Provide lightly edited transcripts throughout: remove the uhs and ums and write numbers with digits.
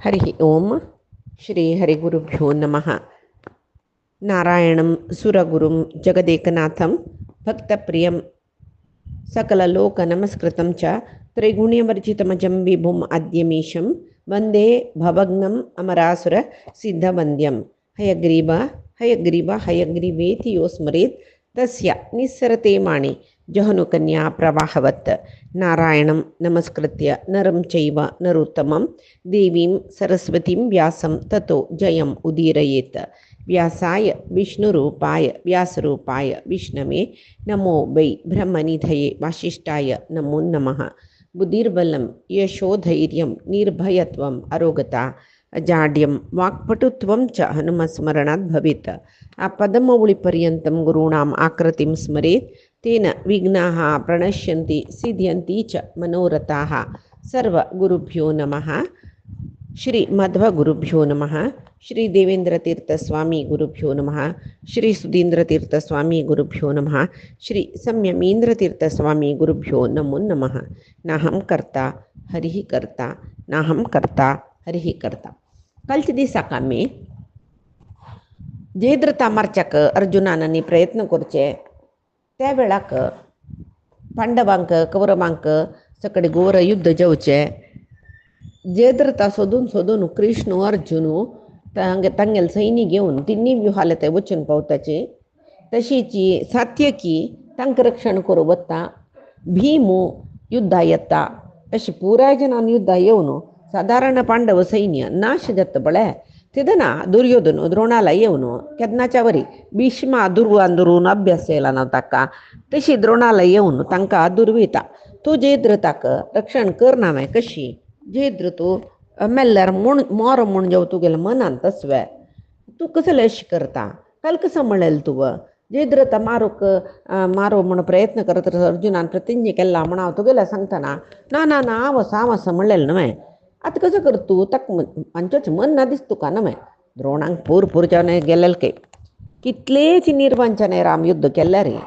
हरि ओम श्री हरिगुरुभ्यो नमः। नारायणं सुरगुरुं जगदेकनाथं भक्तप्रियं सकललोकनमस्कृतं च त्रैगुण्यवर्जितमजं विभुम् अद्यमीशं वन्दे भवग्नम् अमरासुरसिद्धवन्द्यं। हयग्रीव हयग्रीव हयग्रीवेति यो स्मरेत् तस्य निस्सरते माणि जहनुकन्या प्रवाहवत्। नारायणं नमस्कृत्य नरं चैव नरोत्तमं देवीं सरस्वतीं व्यासं ततो जयम् उदीरयेत्। व्यासाय विष्णुरूपाय व्यासरूपाय विष्णवे नमो वै ब्रह्मनिधये वासिष्ठाय नमो नमः। बुद्धिर्बलं यशोधैर्यं निर्भयत्वम् अरोगता अजाड्यं वाक्पटुत्वं च हनुमस्मरणात् भवेत्। पदमौलिपर्यन्तं गुरूणाम् आकृतिं स्मरेत् तेन विघ्नाः प्रणश्यन्ति सिद्ध्यन्ति च मनोरथाः। सर्वगुरुभ्यो नमः। श्री मध्वगुरुभ्यो नमः। श्री देवेंद्रतीर्थस्वामी गुरुभ्यो नमः। श्री सुधींद्रतीर्थस्वामी गुरुभ्यो नमः। श्री संयमींद्रतीर्थस्वामी गुरुभ्यो नमो नमः। नाहं कर्ता हरिः कर्ता नाहं कर्ता हरिः कर्ता. कालच्या दिसाक आमी जयद्रथा मारच्याक अर्जुनानी प्रयत्न करचे त्या वेळाक पांडवांक कौरवांक सकಡೆ घोर युद्ध जेवचे. जयद्रथा सोदून सोदून कृष्ण अर्जुन तांगेल सैनी घेऊन तिन्ही व्यूहाले ते वचन पावताचे. तशीची सात्यकी तांकां रक्षण करू वता. भीमू युद्धा येता अशी पुराय जनान युद्धा येवन साधारण पांडव सैन्य नाश जाता बळे तिदना दुर्योधन द्रोणाला येवन केदनाच्या वरी भीष्मा दुरून अभ्यास केला ना ताका तशी द्रोणाला येवन तांकां दुर्विता तू जयद्रथाक रक्षण करना माय कशी. जयद्रथो मेल्ल्यार मोर म्हूण जेव तुगेल्या मनान तसवे तू कसले अशी करता. काल कसं म्हणेल तुव जयद्रथा मारो म्हण प्रयत्न करत अर्जुनान प्रतिज्ञा केला म्हण हांव तुगेल्या सांगतना ना ना ना हांव म्हणलेलं न्हय. आतां कसं कर तू ताका मांचोच मन ना दिसता तुका न्हय. द्रोणांक पूरच्यान गेलेले कितलेच निर्वंचने राम युद्ध केल्ले रे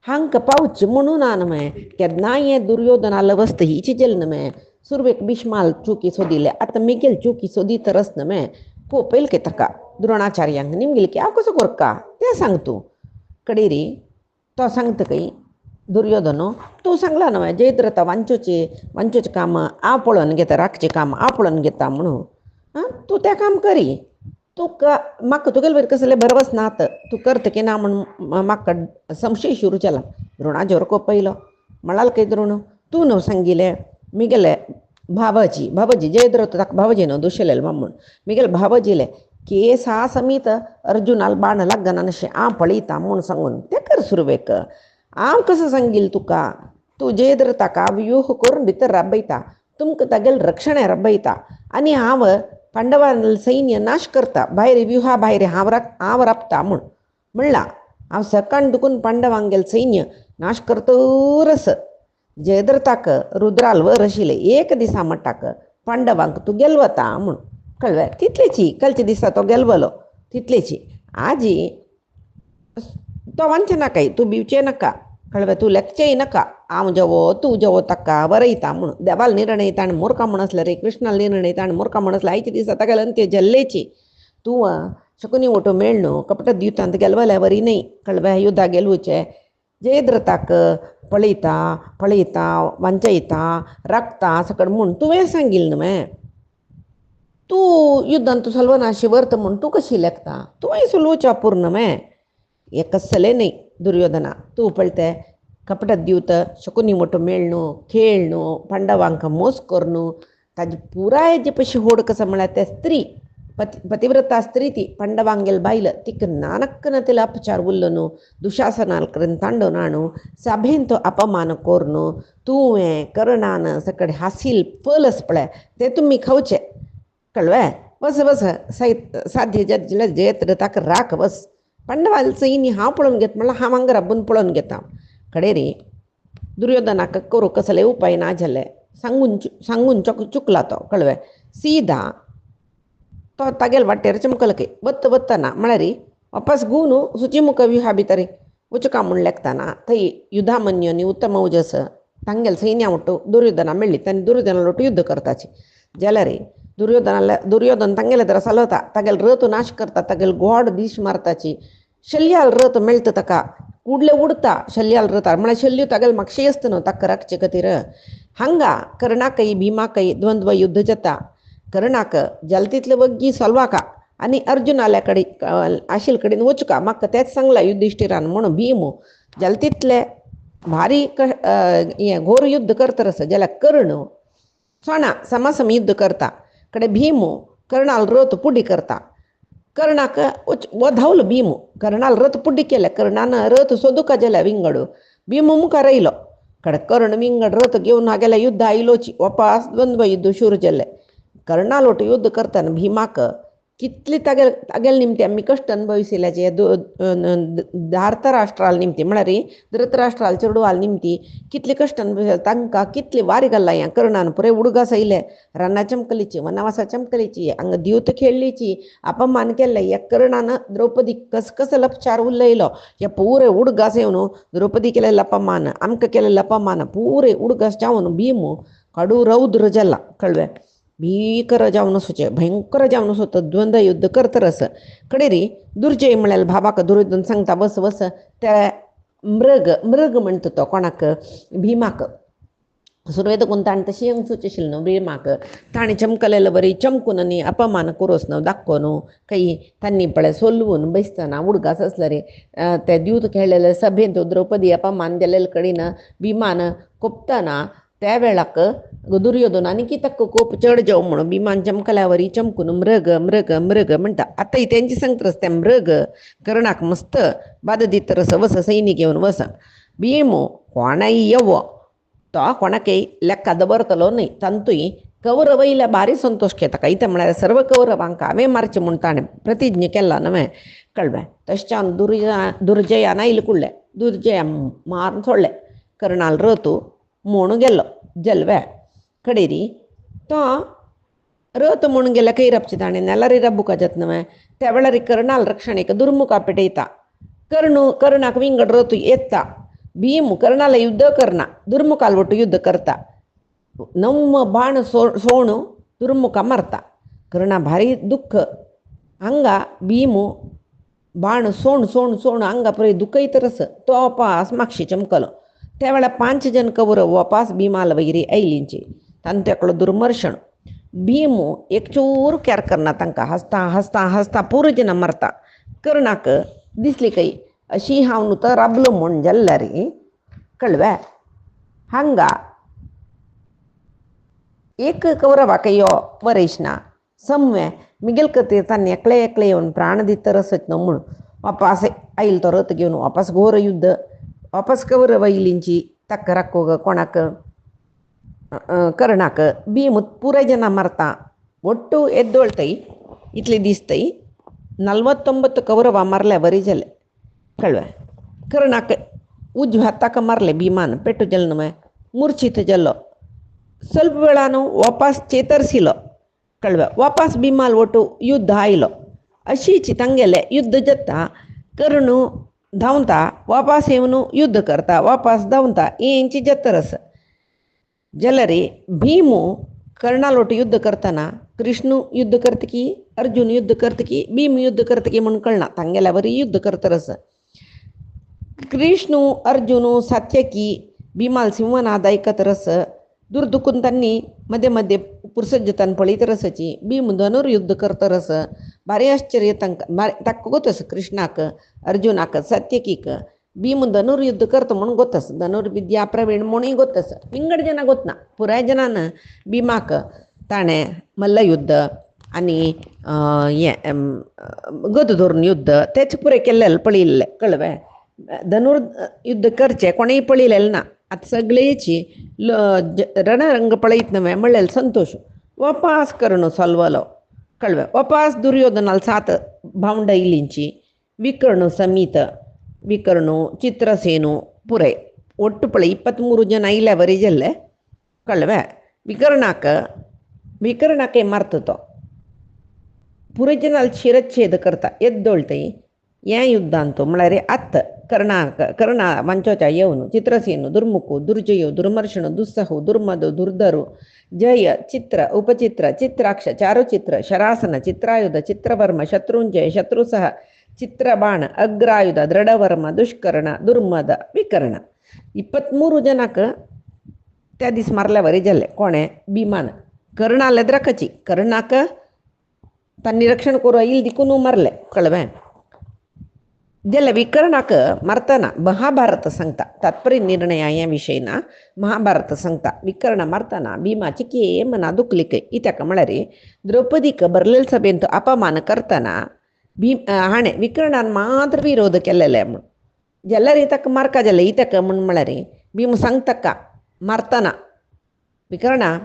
हांक पावच म्हणून न्हय. केन्नाय हें दुर्योधना लवस्त ही चिजेल न्हय. सुरवेक भीष्माल चुकी सोदिले आतां मिगेल चुकी सोदी तरच न्हय. पो पयल के ताका द्रोणाचार्यांक निमगेल की हांव कसो करता तें सांग तूं. कडेरी तो सांगता खंय दुर्योधनो तूं सांगला न्हय जयद्रथा वांचोचें काम हांव पळोवन घेता राखचें काम हांव पळोवन घेता म्हणून तूं तें काम करी. तुका म्हाका तुगेले वयर कसले बरवस नात तूं करता की ना म्हण म्हाका संशय सुरू जाला. द्रोणाचेर पयलो म्हणाल खंय द्रोण तूं न्हू सांगिलें मिगेले भावजी जयद्रथ ताका भावजी न्हू दुशेलेले म्हूण मिगेले भावजीले केसा समीत अर्जुनाल बाण लागना अशें हांव पळयता म्हूण सांगून तें कर सुरवेक. हांव कसो सांगील तुका तूं जयद्रथाक व्यूह करून भितर राबयता तुमकां तागेलें रक्षण राबयता आनी हांव पांडवां सैन्य नाश करता भायर व्यूहा भायर हांव राबता म्हूण म्हणला. हांव सकाण दुखून पांडवांगेल सैन्य नाश करतरस जयद्रथाक रुद्राल वर आशिल्ले एक दिसा मट्टाक पांडवांक तूं गेलवता म्हूण कळ्ळें. तितलेची कालच्या दिसा तो गेलवलो तितलेची आजी तो वांचे नाकाय तूं भिवचें नाका कळ्ळें. तूं लेखचेंय नाका हांव जेवो तूं जेवो ताका बरयता म्हूण देवाल निर्णयता आनी मुर्खा म्हण आसले रे कृष्णाल निर्णयता आनी मुर्खा म्हण आसले आयच्या दिसा तागेले अंत्य जल्लेची तूं शकुनी ओटो मेळ न्हू कपटात युद्धांत गेलवल्या वरी न्हय कळ्ळें. युद्धा गेलवचे जयद्रथाक पळयता वांचयता राखता सकड म्हूण तुवें सांगिल्लें न्हय. तूं युद्धांत सल्वनाशी वर्त म्हूण तूं कशी लेखता तुवें सुलवच्या पूर्ण न्हय. हें कसलें न्हय दुर्योधना तूं पळय कपटात दिवत शकुनी मोटो मेळ न्हू खेळ न्हू पांडवांक मोस कर न्हू ताजी पुराय जे पयशे होड कसो म्हळ्यार ते स्त्री पतिव्रता स्त्री ती पांडवांगेल बायल तिका नानक्कन तिला अपचार उरलो न्हू दुशासनाल करून तांडो ना न्हू सभेन तो अपमान कर न्हू तुवें कर्णान सकड हासील पलस पळय ते तुमी खावचे कळ्ळें. बस साध्य जयद्रथाक राख बस पांडवाल सैन्य हांव पळोवन घेता म्हणल्यार हांव हांगा राबून पळोवन घेता. कडेरी दुर्योधनाक करूं कसले उपाय ना जाले सांगून चुकला तो कळ्ळें. सीधा तो तागेल वाटेर चमकल की वत्तना म्हळ्यार वापस घुवन सुचीमुख व्यूहा भितर वचका म्हूण लेखतना थंय युधामन्यू आनी उत्तम ओजस तांगेल सैन्या वटू दुर्योधना मेळ्ळी तांणी दुर्योधना वटू युद्ध करताची जाल्यार दुर्योधन तांगेले तर चलवता तागेल रथ नाश करता तागेल गोड दिश मारताची शल्याल रथ मेळता ताका कुडले उडता शल्याल रथ म्हळ्यार शल्य तागेल म्हाका असता न्हू ताका राखचे खातीर हांगा कर्णाकय भीमाकय द्वंद्व युद्ध जाता कर्णाक जाल तितले वग्गी सोलवाका आनी अर्जुनाल्या कडेन आशिल कडेन वचका म्हाका तेंच सांगला युधिश्टिरान म्हणून भीम जाल तितले भारी हें घोर युद्ध करतरस जाल्यार कर्ण सोणा समासम युद्ध करता कಡೆ ಭೀಮು कर्णाल रथ पुडी करता कर्णाक वधावलो भीम कर्णाल रथ पुडी केले कर्णान रथ सोदुका जाल्या विंगड भीम मुखार येयलो कಡೆ कर्ण विंगड रथ घेवन हागेल्या युद्ध आयलोची वापस द्वंद्व युद्ध सुरू जालें कर्णाल वट युद्ध करतना भीमाक कितली तागेल निमते आमी कश्ट अनुभविसिल्याचे धार्तराष्ट्राल निमती म्हळ्यार धृतराष्ट्राल चेडवाल निमती कितली कश्ट अनुभविले तांकां कितली वारी घाल्ला हें कर्णान पुरे उडगास आयले रानां चमकलीची वनवासा चमकलीची हांगा दिवत खेळलीची अपमान केल्ले ह्या कर्णान द्रौपदी कसकस लपचार उलयलो हे पुरे उडगास येवन द्रौपदी केलेले अपमान आमकां केलेले अपमान पुरे उडगास जावन भीम कडू रौद्र जाला कळ्ळें भीकर जावन वचचें भयंकर जावन वचत द्वंद्व युद्ध करतरस कडेरी दुर्जय म्हळ्यार भावाक दुर्योधन सांगता बस बस ते मृग म्हणटा तो कोणाक भीमाक सुरवेद कोण ताणें तशी येवंकूच आशिल्ली न्हू भीमाक ताणें चमकलेलो बरी चमकून आनी अपमान करोस न्हू दाखोवन काही तांणी पळय सोलवून बसतना उडगास आसले रे ते दिवत खेळलेले सभेंत द्रौपदी अपमान दिलेले कडेन भीमान कोपतना त्या वेळाक दुर्योधनानी की ताका कोप चड जावं म्हणून भीमान चमकल्या वरी चमकून मृग मृग मृग म्हणटा आतां तेंची सांगतरस ते मृग कर्णाक मस्त बाद दितरस वस सैनीक घेवन वस भीम कोणाय येवो तो कोणाकय लेक्का दवरतलो न्हय तांतूय कौरव येयल्या भारी संतोष घेता इतें म्हळ्यार सर्व कौरवांक हांवें मारचें म्हूण ताणें प्रतिज्ञ केला न्हय कळ्ळें तशें दुर्जयान आयले कुडलें दुर्जया मारून सोडलें कर्णाल रथ म्हूण गेलो जल्व्या कडेरी तो रथ म्हणून गेल्या कैरपचे ताणें नेल्यार रबुका जाता न्हय त्या वेळार कर्णाल रक्षणेक दुर्मुखा पेटयता कर्णाक विंगड रथ येता भीम कर्णाला युद्ध करना दुर्मुखाल वट युद्ध करता नम्म बाण सोण दुर्मुखा मारता कर्णा भारी दुख्ख हांगा भीम बाण सोण सोण सोण हांगा पळय दुखयतरस तो वापस मागशी चमकलो त्या वेळार 5 जन कौरव वापस भीमाल वैरी आयलींची तांच्याकडलो दुर्मर्शण भीम एक चूर कॅर करना तांकां हसता हसता हसता पुरो जनां मारता कर्णाक दिसली काही अशी हांव न्हू तर राबलो म्हूण जाल्यार कळ्ळें हांगा एक कौरवाक यो वरयशना सम्वे मिगेल कथेर तांणी एकले एकले येवन प्राण दितरसच न्हू म्हूण वापस आयलो तो रथ घेवन वापस घोर युद्ध वापस कौरव आयलींची ताका राखो कोणाक कर्णाक भीम पुराय जनां मारता ಒಟ್ಟು ಎದ್ದೊಳ್ತೈ ಇತ್ಲಿ ದಿಸ್ತೈ 49 ಕೌರವ ಮಾರ್ಲೆ ಬರಿ ಜಲೆ ಕಳ್ವೆ कर्णाक उजव्या हाताक मारले भीमान पेटू जल नमे मूर्छित जल्लो ಸ್ವಲ್ಪ वेळान वापस चेतरसिलो कळ्वे वापस भीमाल ಒಟ್ಟು युद्ध आयलो अशीच तांगेले युद्ध जाता कर्ण धांवता वापस येवन युद्ध करता वापस धांवता हेंची जत्तरस जाल्यार भीम कर्णाल वट युद्ध करतना कृष्ण युद्ध करतकी अर्जुन युद्ध करतकी भीम युद्ध करतकी म्हूण कळना तांगेल्या बरी युद्ध करतरस कृष्ण अर्जुन सात्यकी भीमाल सिंहनाद आयकतरस दुर्दुखून तांणी मध्य मध्य पुरसज्जतान पळयतरसची भीम धनुर्युद्ध करतरस भारी आश्चर्य ताका गोतस कृष्णाक अर्जुनाक सात्यकीक भीम धनुर्युद्ध करता म्हणून गोतस धनुर्विद्या प्रवीण म्हणून गोतस विंगड जना गोतना पुराय जनान भीमाक ताणें मल्लयुद्ध आनी गद धरून युद्ध तेच पुरे केल्लें पळयल्लें कळ्ळें धनुर्युद्ध करचें कोणेय पळयलेलें ना आतां सगळेची रणरंग पळयत न्हय म्हणलें संतोष वापस कर्ण सोलवलो कळ्ळें वापस दुर्योधनाल 7 भावंड आयलींची विकर्ण समीत विकर्ण चित्रसेनु पुरे ಒಟ್ಟು पळय 23 जन आयल्या बरी जाल्ले कळ्ळें विकर्णाक मारता तो पुरे जनाल शिरच्छेद करता एद्दोळ्तय हें युद्धांतो म्हळ्यार आत्त कर्णा मंचोच्या येवन चित्रसेनु दुर्मुखु दुर्जयो दुर्मर्शनु दुस्सहु दुर्मदो दुर्धरो जय चित्र उपचित्र चित्राक्ष चारुचित्र शरासन चित्रायुध चित्रवर्म शत्रुंजय शत्रुसह ಚಿತ್ರಬಾಣ ಅಗ್ರಾಯುಧ ದೃಢವರ್ಮ ದುಷ್ಕರ್ಣ ದುರ್ಮದ ವಿಕರ್ಣ 23 ಜನಕ್ಕೆ त्या दीस मारल्यावर जाल्ले कोणे भिमान कर्णाल द्रकची कर्णाक तांणी रक्षण करूं इल दिकून मारले कळवें जाल्यार विकर्णाक मारतना महाभारत सांगता तात्पर्य निर्णय ह्या विशयना महाभारत सांगता विकर्ण मारतना भिमाची मना दुखली इत्याक म्हळ्यार द्रौपदीक बरलेल सभेंत अपमान करतना हाणे विकर्णान मात्र विरोध केलेले म्हूण जाल्यार ताका मारका जालें इत्याक म्हूण म्हळ्यार भीम सांगता मारतना विकर्णा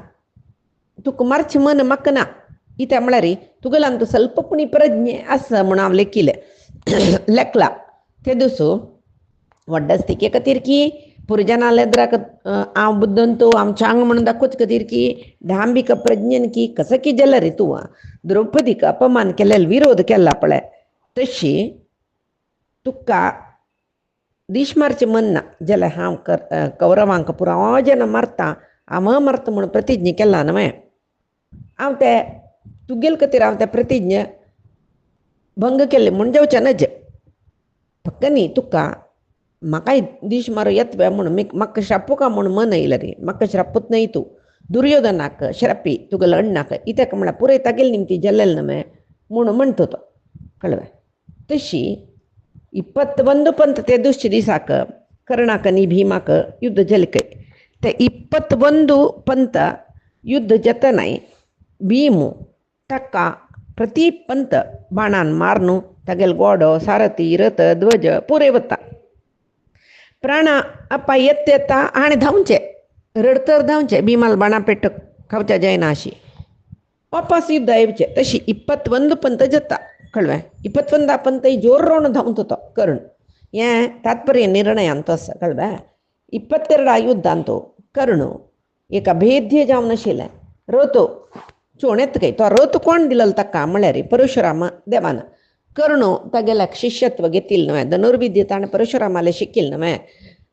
तुका मारचें मन म्हाका ना इत्या म्हळ्यार तुगेल्यान तूं ಸ್ವಲ್ಪ पुणी प्रज्ञे आसा म्हूण हांव लेखला ते दिसू वड्डस्तिके खातीर की पुरजनाल एद्राक हांव बुद्दंतो हांव चांग म्हणून दाखोवचे खातीर की डांबीक प्रज्ञेन की कसं की जाल्यार तूं द्रौपदीक अपमान केलेलो विरोध केला पळय तशी तुका दीश मारचें मन ना जाल्यार हांव कौरवांक पुराय जन मारता हांव मारता म्हणून प्रतिज्ञा केला न्हय हांव ते तुगेले खातीर हांव त्या प्रतिज्ञा भंग केले म्हूण जावचें नज फक्त न्ही तुका म्हाकाय दीश मारूं येता म्हणून म्हाका श्रापूका म्हणून मन येयला रे म्हाका श्रापूत न्हय तूं दुर्योधनाक श्रापी तुगेलो अण्णाक इत्याक म्हळ्यार पुराय तागेले निमती जाल्लेले न्हय म्हणून म्हणटा तो कळ्ळें तशी 21 पंत ते दुसरे दिसाक कर्णाक आनी भीमाक युद्ध जालें ते 21 पंत युद्ध जातनाय भीमू ताका प्रति पंत बाणान मारनू तागेलो गोडो सारथी रथ ध्वज पुरे वता प्राणा अप्पा येता हाणें धांवचें रडतर धांवचें भीमाल बाणा पेट्ट खावच्या जायना अशी वापस युद्ध येवचें तशी 21 पंत जाता कळ्ळें 21 पंत जोर रोवन धांवता तो कर्ण हें तात्पर्य निर्णयांत आसा कळ्ळें 22 युद्धांतो कर्ण एका भेद्य जावन आशिल्लें रथो चोणेत तो रथ कोण दिलेलो ताका म्हळ्यार परशुराम देवान कर्णो तागेल्या शिष्यत्व घेतिल्लें न्हय धनुर्विद्य ताणें परशुरामाले शिकिल्लें न्हय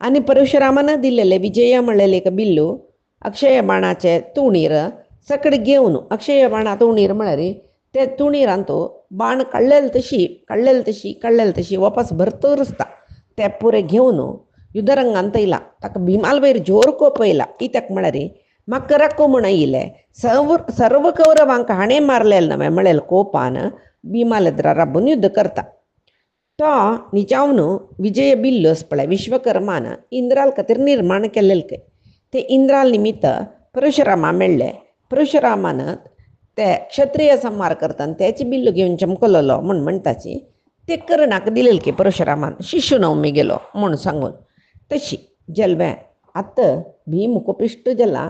आनी परशुरामान दिल्लेले विजय म्हणलेले एक बिल्लू अक्षय बाणाचे तुणीर सकड घेवन अक्षय बाणा तुणीर म्हळ्यार ते तुणीरान तो बाण काडलेल तशी वापस भरतर आसता ते पुरे घेवन युद्धरंगांत येयला ताका भिमाल वयर जोर कोप येयला कित्याक म्हळ्यार म्हाका राखो म्हूण येयले सर्व कौरवांक हाणें मारलेलें न्हय म्हळ्यार कोपान भिमाल एद्रा राबून युद्ध करता तो निजावन विजय बिल्लो आसा पळय विश्वकर्मान इंद्राल खातीर निर्माण केल्लें ते इंद्राल निमित्त परशुरामा मेळ्ळे परशुरामान ते क्षत्रिय संहार करता तेची बिल्लो घेवन चमकलो म्हूण म्हणटाची ते कर्णाक दिलेले परशुरामान शिशु नवमी गेलो म्हूण सांगून तशी जल्वे आत्त भीम कोपिश्ट जाला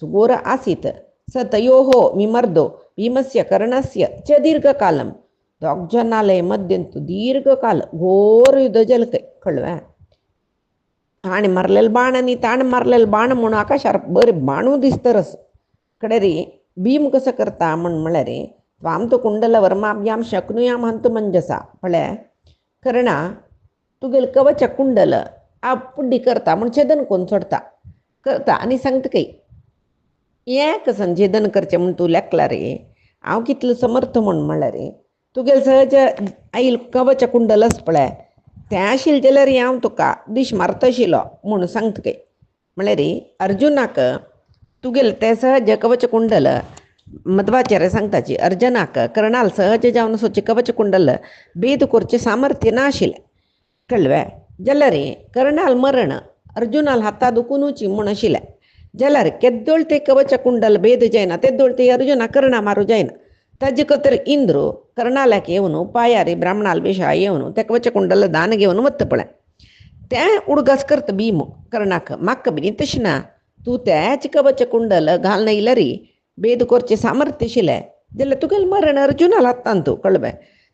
सुगोर आसीत स तयोः विमर्दो भीमस्य कर्णस्य च दीर्घकालम दोग जनाले मध्यंतू दीर्घकाल घोर युद्ध जालें कळ्ळें हाणें मारलेलें बाण आनी ताणें मारलेलें बाण म्हूण आकाशार बरें बाणू दिसतरस कडेर भीम कसो करता म्हळ्यार त्वाम तो कुंडल वर्माभ्याम शक्नुयाम हंत मंजसा म्हळ्यार कर्णा तुगेलें कवच कुंडल पुड्डी करता म्हूण छेदन करून सोडता करता आनी सांगता हें कसन छेदन करचें म्हूण तूं लेखला रे हांव कितलो समर्थ म्हूण म्हळ्यार तुगेलें सहज आईल कवच कुंडल आसा पळय तें आशिल्लें जाल्यार हांव तुका दीश मारता आशिल्लो म्हूण सांगता म्हळ्यार अर्जुनाक तुगेलें तें सहज कवच कुंडल मध्वाचार्य सांगताची अर्जुनाक कर्णाल सहज जावन सोचे कवच कुंडल भेद करचें सामर्थ्य नाशिल्लें कळ्ळें जाल्यार कर्णाल मरण अर्जुनाल हातां दुखूनची म्हूण आशिल्लें जाल्यार केद्दोळ ते कवच कुंडल भेद जायना तेद्दोळ ते अर्जुना कर्णा मारूं जायना ताजे खातीर इंद्र कर्णाल्याक येवन पायारी ब्राह्मणाल बेशा येवन ते कवच कुंडल दान घेवन वता पळय तें उडगास करता भीम कर्णाक म्हाका बी तशें ना तूं तेच कवच कुंडल घालून येयल्यार भेद करचें सामर्थ्य आशिल्लें जाल्यार तुगेलें मरण अर्जुनाल हातांत तूं कळ्ळें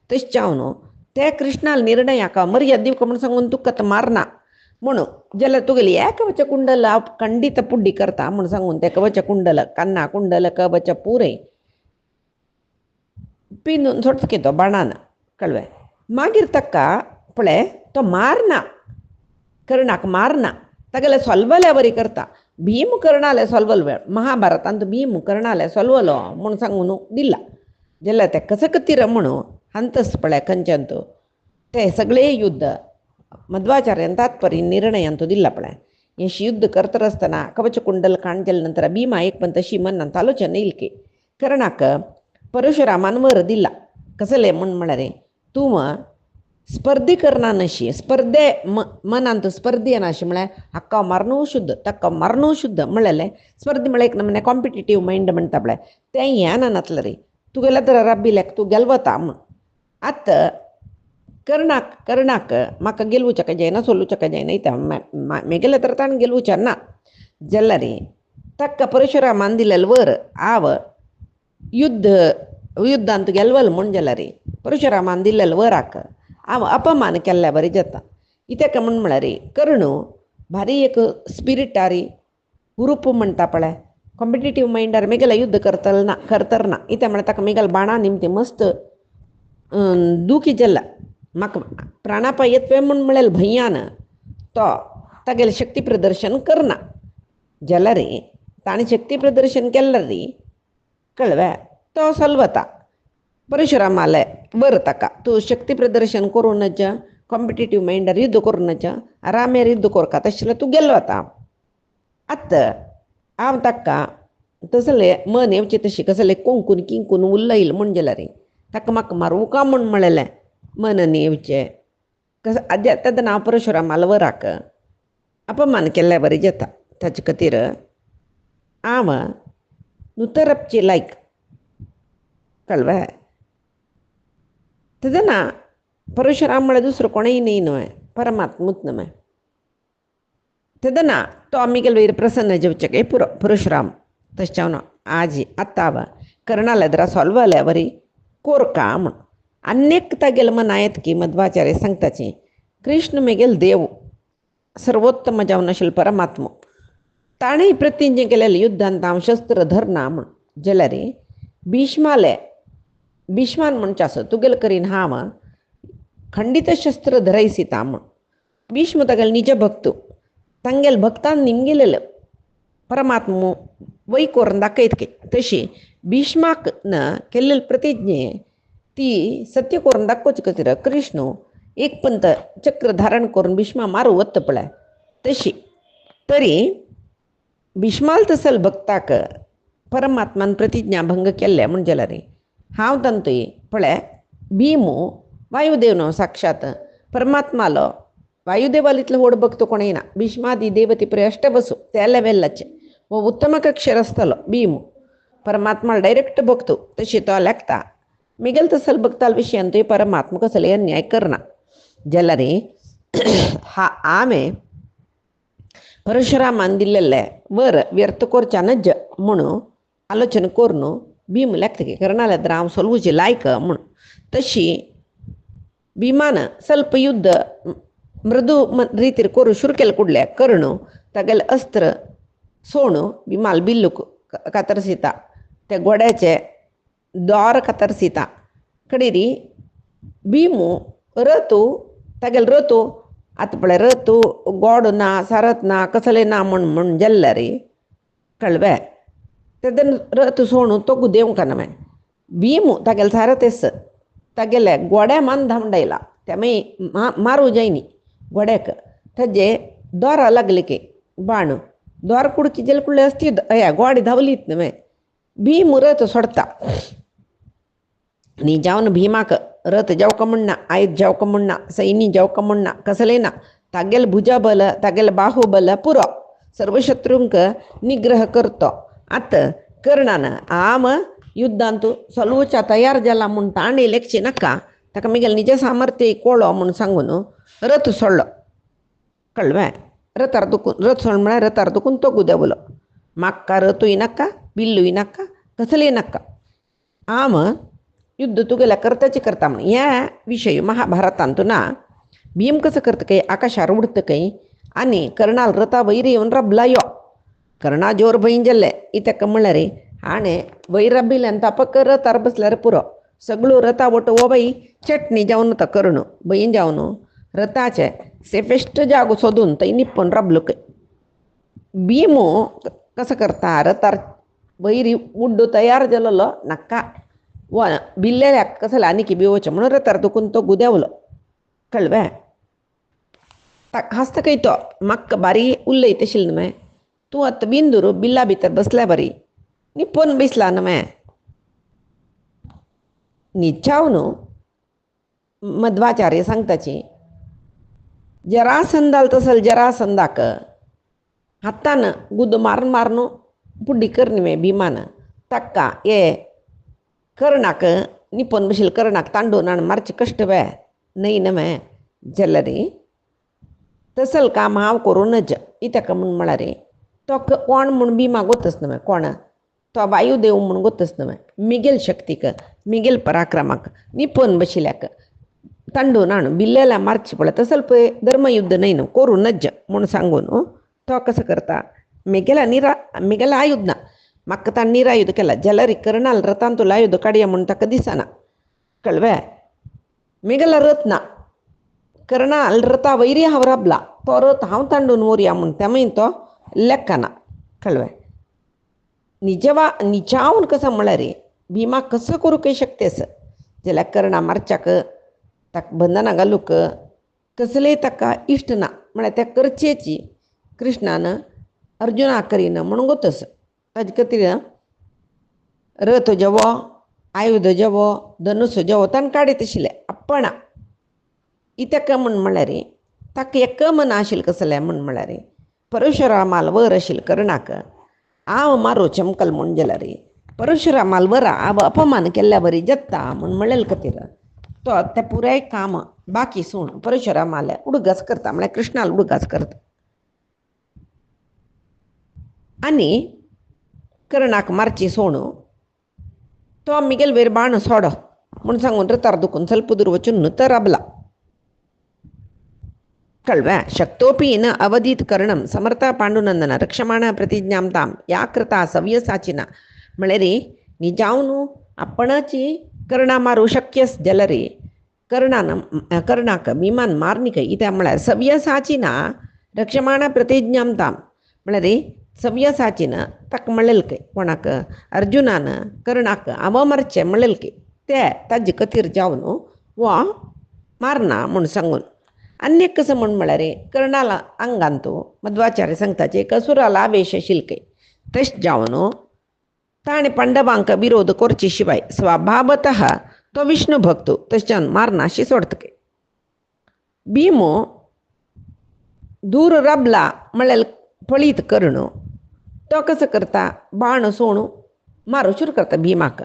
तशें जावन ते कृष्णाल निर्णयाक मर्याद दिवका म्हूण सांगून तुका आतां मारना म्हणून जाल्यार तुगेली हें कवच कुंडल हांव खंडीत पुड्डी करता म्हूण सांगून तें कवच कुंडल कन्ना कुंडल कवच पुरे पिनून सोडटा तो बाणान कळ्ळें मागीर ताका पळय तो मारना, कर्णाक मारना, तागेले सोलवले बरी करता. भीम कर्णाले सोलवल महाभारतांत भीम कर्णाले सोलवलो म्हूण सांगून दिला जाल्यार ते कसे कतीर म्हणू हंतस पळय खंयच्यान ते सगळे युद्ध मध्वाचार्यान तात्पर्य निर्णयांतू दिला पळय. हें युद्ध करता आसतना कवच कुंडल कांड केले नंतर भीमा एक पण तशी मनांत आलोचना येईल की कर्णाक परशुरामान वर दिला कसले म्हळ्यार तूं स्पर्धे करना नशी स्पर्धे मनांत स्पर्धे येनाशी म्हळ्यार हाका मारणू शुद्ध ताका मारणू शुद्ध म्हणलें स्पर्धे म्हळ्यार एक नमुने कॉम्पिटिटीव मायंड म्हणटा पळय तें हें नातलें रे. तुगेल्या तर रब्बिल्याक तूं गेलवता म्हूण आतां कर्णाक म्हाका गेलवचें जायना सोलूचें जायना इता मेगेले तर ताणें गेलवचें ना जाल्यार ताका परशुरामान दिलेलें वर हांव युद्धांत गेलवल म्हूण जाल्यार परशुरामान दिल्लेलें वराक हांव अपमान केल्ल्या बरें जाता. कित्याक म्हळ्यार कर्णू भारी एक स्पिरिटारी ग्रूप म्हणटा पळय कॉम्पिटिटीव मायंडार मेगेलें युद्ध करतना इत्या म्हळ्यार ताका मेगेल बाणा निमती मस्त दुखी जाल्ला. म्हाका प्राणापाय येतवे म्हूण म्हळ्यार भंयान तो तागेलें शक्ती प्रदर्शन करना जाल्यार ताणें शक्ती प्रदर्शन केल्यार कळ्ळें तो सोलवता. परशुरामाले वर ताका तूं शक्ती प्रदर्शन करूनच कॉम्पिटिटीव मायंडार युद्ध करूनच रामेर युद्ध करता तशें तूं गेल्लो वता. आतां हांव ताका तसलें मन येवचें तशी कसलें कोंकून किंकून उलयल म्हूण जाल्यार ताका म्हाका मारूं काय म्हूण म्हळेलें मन येवचें कस तेदना हांव परशुरामाले वराक अपमान केल्ल्या बरें जाता. ताचे खातीर हांव नुतरपची लायक कळ्ळें. तेदना परशुराम म्हळ्यार दुसरो कोणूय न्ही न्हय परमात्मूच न्हय. तेदना तो आमगेले वयर प्रसन्न जेवचे काय पुरो परशुराम तशें आजी आतां कर्णाल एदरा सोलवल्या बरी कोरका म्हूण आनीक तागेले मना येत की मध्वाचार्य सांगताची कृष्ण मेगेल देव सर्वोत्तम जावन आशिल्लो परमात्मो ताणें प्रतिज्ञा केलेली युद्धांत हांव शस्त्र धरना म्हूण जाल्यार भीष्मान म्हणचे आसत तुगेले करीन हांव खंडीत शस्त्र धरयसिता म्हूण. भीष्म तागेले निज भक्त तांगेले भक्तान निमगेलेलो परमात्मो वय करून दाखयत की तशी भीष्माक केल्लेली प्रतिज्ञे ती सत्य करून दाखोवचे खातीर कृष्ण एक पंत चक्र धारण करून भीष्मा मारूं वता पळय तशी तरी भीष्माल तसल भक्ताक परमात्मान प्रतिज्ञा भंग केल्ले म्हूण जाल्यार हांव तांतूय पळय भीमू वायुदेव न्हू साक्षात परमात्मालो वायुदेवाल इतलो व्हड भक्त कोणूय ना. भीष्मादी देवती पळय अष्ट बसू त्या लेवलाचे वो उत्तम कक्षेर आसतलो भीम परमात्माला डायरेक्ट भक्तो तशी तो लेखता मिगेल तसल भक्ताल विशयांतूय परमात्मा कसले अन्याय करना जाल्यार आमे परशुरामान दिल्लेले वर व्यर्थ करच्या नज म्हणून आलोचना करून भीम लेखता की कर्णाल एदरा हांव सोलवूची लायक म्हूण. तशी भीमान ಸ್ವಲ್ಪ युद्ध मृदू रितीर करूं शुरू केलें कुडले कर्णू तागेलें अस्त्र सोणू भीमाल बिल्लूक कातरसिता ते गोड्याचे दोर कातरसिता कडेरी भीमू रथू तागेले रथू आतां पळय रथू गोड ना सारत ना कसलें ना म्हूण जाल्यार कळ्ळें तेदन रथ सोणू तोगू देवंक ना भीमू तागेले सारत एस तागेले गोड्या मान धांवडायला त्या मारूं जायनी गोड्याक ताजे दोरा लागले की बाण दोर कुडकी जाल्यार कुडले असती गोडी धांवलीत न्हय भीम रथ सोडता न्ही जावन भीमाक रथ जावका म्हणना आयज जावका म्हणना सैनी जावका म्हणना कसलें ना तागेले भुजाबल तागेले बाहुबल पुरो सर्व शत्रूंक निग्रह करतो. आतां कर्णान आम युद्धांत सोलवच्या तयार जाला म्हूण ताणें लेखची नाका ताका मिगेल निज सामर्थ्य कोळो म्हूण सांगून रथ सोडलो कळ्ळें. रथार दुखून रथ सोड म्हळ्यार रथार दुखून तोगू देंवलो म्हाका रथूय नाका बिल्लूय नाका कसलेय नाका आम युद्ध तुगेल्या करताची करता म्हूण. ह्या विशय महाभारतांत ना भीम कसं करता काय आकाशार उडता काय आनी कर्णाल रथा वयर येवन रबला यो कर्णा जोर भंय जाल्ले इत्याक म्हळ्यार हाणें वयर रबिल्ल्यान तापक रथार बसल्यार पुरो सगळं रथा वट ओ बाई चटणी जावन तर करणं बहीण जावन रथाचे सेफेस्ट जागो सोदून थंय निप्पन राबलो भीमो कसं करता रथार वैरी उड्डो तयार जालोलो नाका व बिल्लेल्याक कसं आनीक बिवचे म्हणून रथार दुखून तो गुदेवलो कळ्ळें हासता तो म्हाका बारी उलयत आशिल्लें न्हय तूं आतां बिंदूर बिल्ला भितर बसल्या बरी निप्पन बिसला न्हय न्हिदचाव न्हू मध्वाचार्य सांगताची जरासंदाल तसल जरासंदाक हातान गुद्द मारून मारून बुड्डी करनी मे भीमान तक्का ये कर्णाक निप्पन बशील कर्णाक तांडून आनी मारचे कश्ट बे न्हय न्हय जल्लरी तसल काम हांव करूनच इतका म्हूण म्हळ्यार तो कोण म्हूण भिमा गोतच न्हय कोण तो वायुदेव म्हूण गोतच न्हय मिगेल शक्तीक मिगेल पराक्रमाक निप्पन बशिल्ल्याक तांडून हाडून बिल्लेला मारची पळय तसल पळय धर्मयुद्ध न्हय न्हू करूनच म्हूण सांगून तो कसं करता मिगेला आयुध ना म्हाका ताणें निरायुध केला जाल्यार कर्णाल रथान तुला आयुध काडया म्हूण ताका दिसना कळ्ळें मिगेला रथ ना कर्णाल रथा वैरी हांव राबला तो रथ हांव तांडून व्हरया म्हूण तेमय तो लेखना कळ्ळें निजावन कसं म्हळ्यार भिमा कसं करूंक शक्यस जाल्यार कर्णा मारच्याक ताका बंधना घालूंक कसलेय ताका इश्ट ना म्हळ्यार त्या करचेची कृष्णान अर्जुनाक करिना म्हणून गोतस ताजे खातीर रथ जेवो आयुध जेवो धनुस जेवो ताणें काडीत आशिल्लें आपणा इतका म्हूण म्हळ्यार ताका एक मन आशिल्लें कसलें म्हूण म्हळ्यार परशुरामाल वर आशिल्लें कर्णाक हांव मारू चमकल म्हूण जाल्यार परशुरामाल वर अपमान केल्ल्या बरी जत्ता म्हूण म्हणलेले खातीर तो तें पुराय काम बाकी सूण परशुरामाले उडगास करता म्हळ्यार कृष्णाल उडगास करता आनी कर्णाक मारची सोण तो मिगेल वयर बाण सोडो म्हूण सांगून रथार दुखून ಸ್ವಲ್ಪ दूर वचून न्हू तो राबला कळ्ळें शक्तोपि न अवधीत कर्णम समर्था पांडुनंदन रक्षमाण प्रतिज्ञां ताम या कृता सव्यसाचिना म्हळ्यार निजावन आपणाची कर्णा मारू शक्यस जाल्यार कर्णाक भिमान मारनीक इत्या म्हळ्यार सव्यसाचिना रक्षमाण प्रतिज्ञां ताम म्हळ्यार सव्यसाचीन ताका म्हणलेलें कोणाक अर्जुनान कर्णाक हांव मारचें म्हणलेलें ते ताजे खातीर जावन वा मारना म्हूण सांगून अन्य कसं म्हूण म्हळ्यार कर्णाला आंगांत मध्वाचार्य सांगताचे कसुराला आवेश आशिल्ले तशें जावन ताणें पांडवांक विरोध करचे शिवाय स्वभावतः तो विष्णू भक्त तशें मारनाशी सोडतके भीमो दूर राबला म्हळ्यार पळीत कर्ण तो कसं करता बाण सोण मारू सुरू करता भिमाक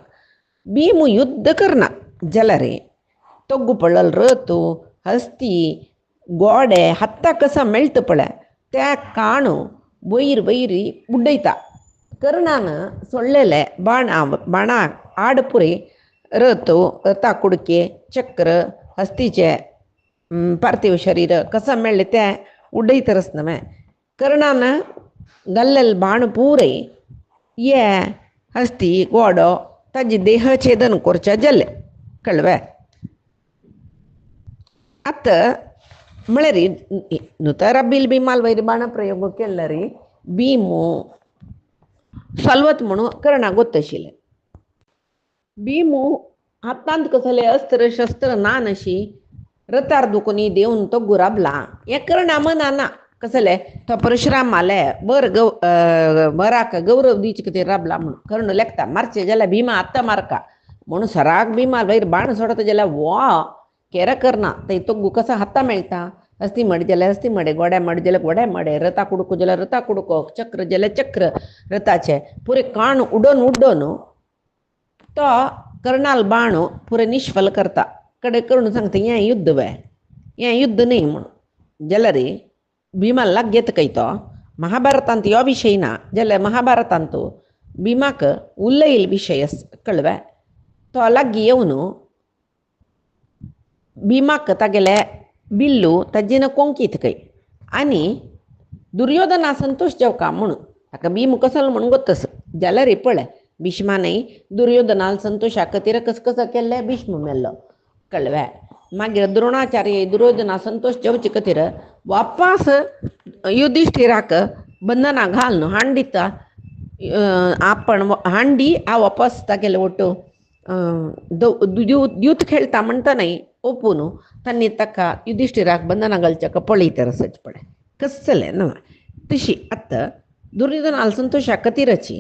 भीम युद्ध करना जाल्यार तोग्गू पडलेलो रथ हस्ती गोडे हत्ता कसा मेळटा पळय त्या काण वयर वैरी उड्डयता कर्णान सोडलेले बाणा आड पुरे रथा कुडके चक्र हस्तीचे पार्थिव शरीर कसं मेळ्ळें तें उड्डयतरच न्हय कर्णान घाल्लेले बाण पुरे ये हस्ती गोडो ताजे देह छेदन करचें जालें कळ्ळें आतां म्हळ्यार न्हू तर राबिल भिमाल वयर बाण प्रयोग केल्यार भीमो सलवत म्हणून कर्णा गोत आशिल्लें भीमो हातांत कसले अस्त्र शस्त्र ना नशी रथार दुखून देवन तो गुराबला हें कर्णा मनाना कसले तो परशुराम माले बराक गौरव दिवचे खातीर राबला म्हणून कर्ण लेखता मारचे जाल्यार भिमा आत्तां मारका म्हणून सराक भिमा वयर बाण सोडता जाल्यार वा केरा करना थंय तो कसो हाता मेळटा हस्ती मडे जाल्यार हस्ती मडे गोड्या मडे जाल्यार गोड्या मडे रथा कुडको जाल्यार रथा कुडको चक्र जाल्यार चक्र रथाचे पुरे काण उड्डोन तो कर्णाल बाण पुरे निश्फल करता कडे करून सांगता हें युद्ध वे हें युद्ध न्ही म्हणून जाल्यार भिमा लाग घेता तो महाभारतांत हो विशय ना जाल्यार महाभारतांत भिमाक उलयिल्लो विशय कळ्ळें तो लागीं येवन भिमाक तागेले बिल्लू ताजेन कोंकीत आनी दुर्योधना संतोश जेवका म्हणून ताका भीम कसलो म्हणून गोतस जाल्यार पळय भीष्माने दुर्योधनाला संतोषा खातीर कसं केल्लें भीष्म मेल्लो कळ्ळें. मागीर द्रोणाचार्य दुर्योधना संतोष जेवचे खातीर वापस युधिष्ठिराक बंधना घाल न्हू हाण दिता आपण हांडी आ वापस तागेले ಒಟ್ಟು यूथ खेळटा म्हणटना ओपून तांणी ताका युधिष्ठिराक बंधना घालच्या पळयता रसच पडे कसलें न्हू. तशी आतां दुर्योधनाल संतोशा खातीरची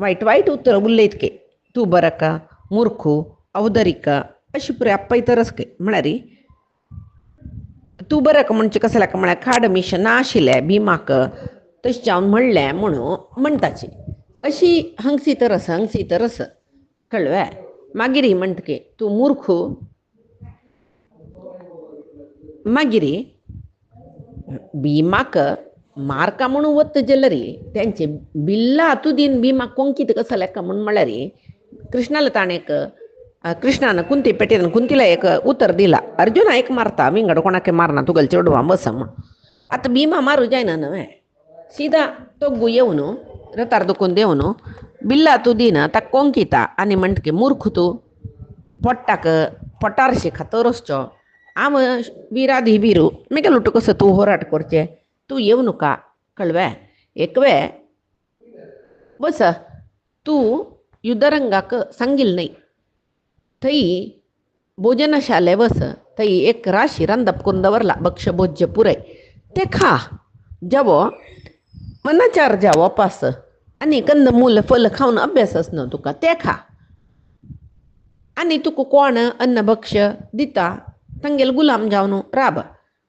वायट वायट उतर उलयत के तूं बरका मुर्खू अवदरिका अशी पुरे आपयतरच के म्हळ्यार तूं बरका म्हणजे कसलें म्हळ्यार खाड मिश नाशिल्लें भिमाक तशें जावन म्हणलें म्हणून म्हणटाची अशी हंगसी तरस कळ्ळें. मागीर म्हणटके तूं मुर्खू मागीर भिमाक मारका म्हणून वत जाल्यार तेंचे बिल्ला हातून भिमाक कोंकीत कसो लेका म्हणून म्हळ्यार कृष्णाला ताणें एक कृष्णान कुंती पेटयन कुंतीला एक उतर दिला अर्जुना एक मारता विंगड कोणाक मारना तुगेल चेडवा बस म्हण. आतां भिमा मारूं जायना न्हय सीधा तोग्गू येवन रतार दुखून देवन बिल्ला तूं दिना ताका कोंकिता आनी म्हणटकी मूर्ख तूं पोट्टाक पोटार शिका तरसचो हांव विराधी बिरू मेगे लुट्टू कसो तूं होराट करचें तूं येवं नका कळ्ळें. एक वेळ बस तूं युद्धरंगाक सांगिल्लें न्हय थंय भोजनशाले वस थंय एक राशी रांदप करून दवरला भक्ष भोज्य पुरय तें खा जेवो मनाचार जा वापस आनी कंदमूल फल खावन अभ्यास न्हू तुका तें खा आनी तुका कोण अन्न भक्ष दिता तांगेल गुलाम जावन राब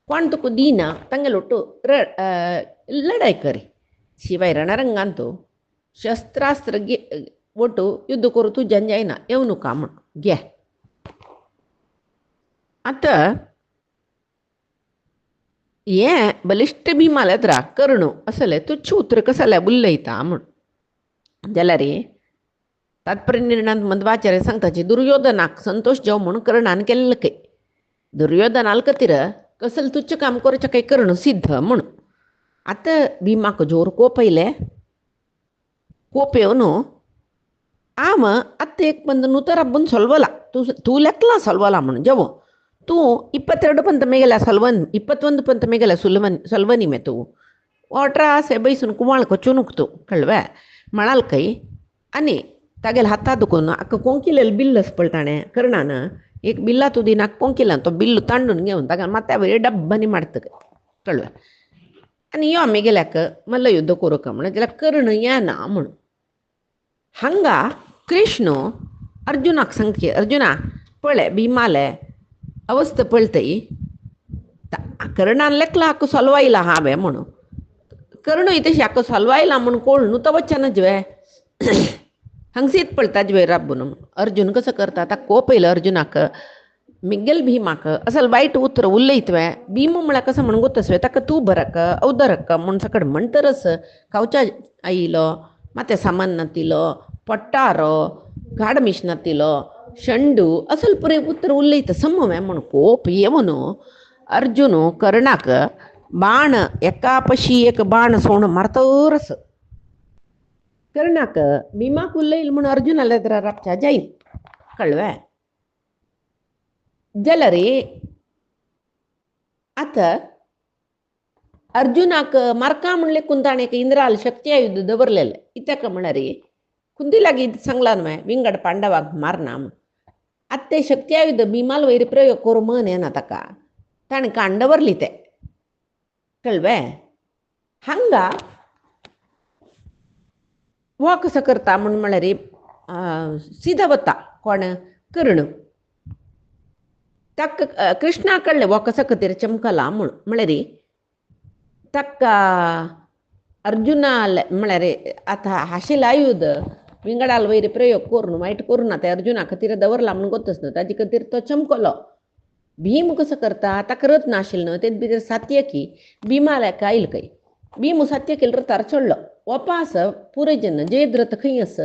कोण तुका दिना तांगेल ಒಟ್ಟು लढाई करी. शिवाय रणरंगान तूं शस्त्रास्त्र ಒಟ್ಟು युद्ध करू तुज्यान जायना येवं नका म्हण घे. आतां हें बलिश्ट भिमाल येद्रा कर्ण असले तुच्छ उतर कसले उलयता म्हण जाल्यार तात्पर्य निर्णयांत मध्वाचार्य सांगताची दुर्योधनाक संतोष जाव म्हूण कर्णान केल्लें खंय दुर्योधनाल खातीर कसलें तुच्छ काम करचें खंय कर्ण सिद्ध म्हूण. आतां भिमाक जोर कोप येयले कोप येवन आम आतां एक पंद ನುತರ ಬಂದು ಸೊಲ್ವಲ್ಲ ತೂ ಲೆಕ್ಕಲ ಸೊಲ್ವಲ್ಲ म्हण जेवो तूं 22 पंत मेगेल्या सलवन 21 पंत मेगेल्या सलवनी मे तूं 18 से बैसून कुमाळ कचूनक तूं कळ्ळें म्हणाल खंय. आनी तागेले हाता दुखून आख्खो कोंकिलेलो बिल्ल पळताणें कर्णान एक बिल्ला तूं दिनाक कोंकिला तो बिल्ल तांडून घेवन ताका माथ्या वयर डब्बांनी मारता कळ्ळें. आनी यो मेगेल्याक मल्ल युद्ध करूं काय म्हण जाल्यार कर्ण येना म्हण. हांगा कृष्ण अर्जुनाक सांगचे अर्जुना पळय भिमाले अवस्था पळतय कर्णान लेखला हाका सोलवायला हांवें म्हणून कर्णूय तशी हाका सोलवायला म्हूण कोण न्हू तो वचना जवे हंगसीत पळता जवे राबून अर्जुन कसो करता ताका कोप येयलो अर्जुनाक मिगेल भिमाक असल वायट उतर उलयतवे भीम म्हळ्यार कसो म्हण गोतसवे ताका तूं बरक अवदरक म्हूण सकड म्हणटरस खावच्या आयलो माते सामान नातिलो पट्टारो गाड मिश नातिलो शंडू असल पुरे उतर उलयता समवे म्हूण कोप येवन अर्जुन कर्णाक बाण एका पशी एक बाण सोण मारतरस कर्णाक भिमाक उलयल म्हूण अर्जुनाले राबच्या जायन कळ्ळें. जाल्यार आतां अर्जुनाक मारका म्हणले कुंत ताणें इंद्राल शक्ती आयुध दवरलेलें कित्याक म्हळ्यार कुंती लागीं सांगला न्हय विंगड पांडवाक मारना म्हूण. आतां ते शक्ती आयुध भिमाल वयर प्रयोग करूं मन येना ताका ताणें काण दवरली तें कळ्ळें. हांगा हो कसो करता म्हूण म्हळ्यार सिधा वता कोण कर्ण ताका कृष्णा कळ्ळें हो कसो खातीर चमकला म्हूण म्हळ्यार ताका अर्जुना म्हळ्यार आतां हाशिल्लें आयुध विंगडाल वयर प्रयोग करून वायट करूं ना तें अर्जुना खातीर दवरला म्हूण गोतच न्हू ताजे खातीर तो चमकलो. भीम कसो करता ताका रथ नाशिल्लो न्हू तेजे भितर सात्यकी भिमाल्याक आयल खंय भीम सात्यकील रथार चडलो वपास पुरे जन जयद्रथ खंय आस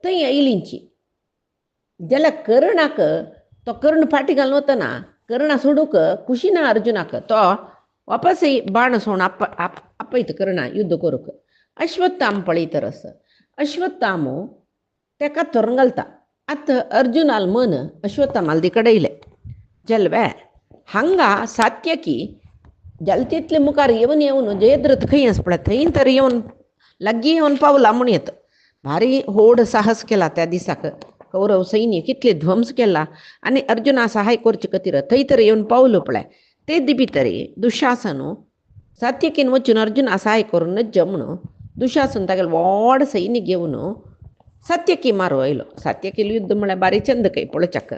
थंय आयलींची जाल्यार कर्णाक तो कर्ण फाटी घालून वतना कर्णा सोडूंक खुशी ना अर्जुनाक तो वापस बाण सोण आपयता कर्णा युद्ध करूंक. अश्वत्थाम पळयतरस अश्वत्थाम तेका तरंगलता आत अर्जुनाल मन अश्वत्थामाल तिकडे इले जल्वे हंगा सात्यकी जलतितले मुखार येवन येवन जयद्रथ खंय पळय थंय तर येवन लग्गी येवन पावला म्हण येत भारी होड साहस केला त्या दिसाक कौरव सैन्य कितले ध्वंस केला आणि अर्जुना सहाय करचे खातीर थंय तर येवन पावलो पळय ते भितरी दुशासनु सात्यकीन वचून अर्जुना सहाय करूनच म्हणून दुशासन तागेले व्हड सैन्य घेवन सात्यकी मारो आयलो सात्यकील युद्ध म्हळ्यार बारी चंद कय पळोवच्याक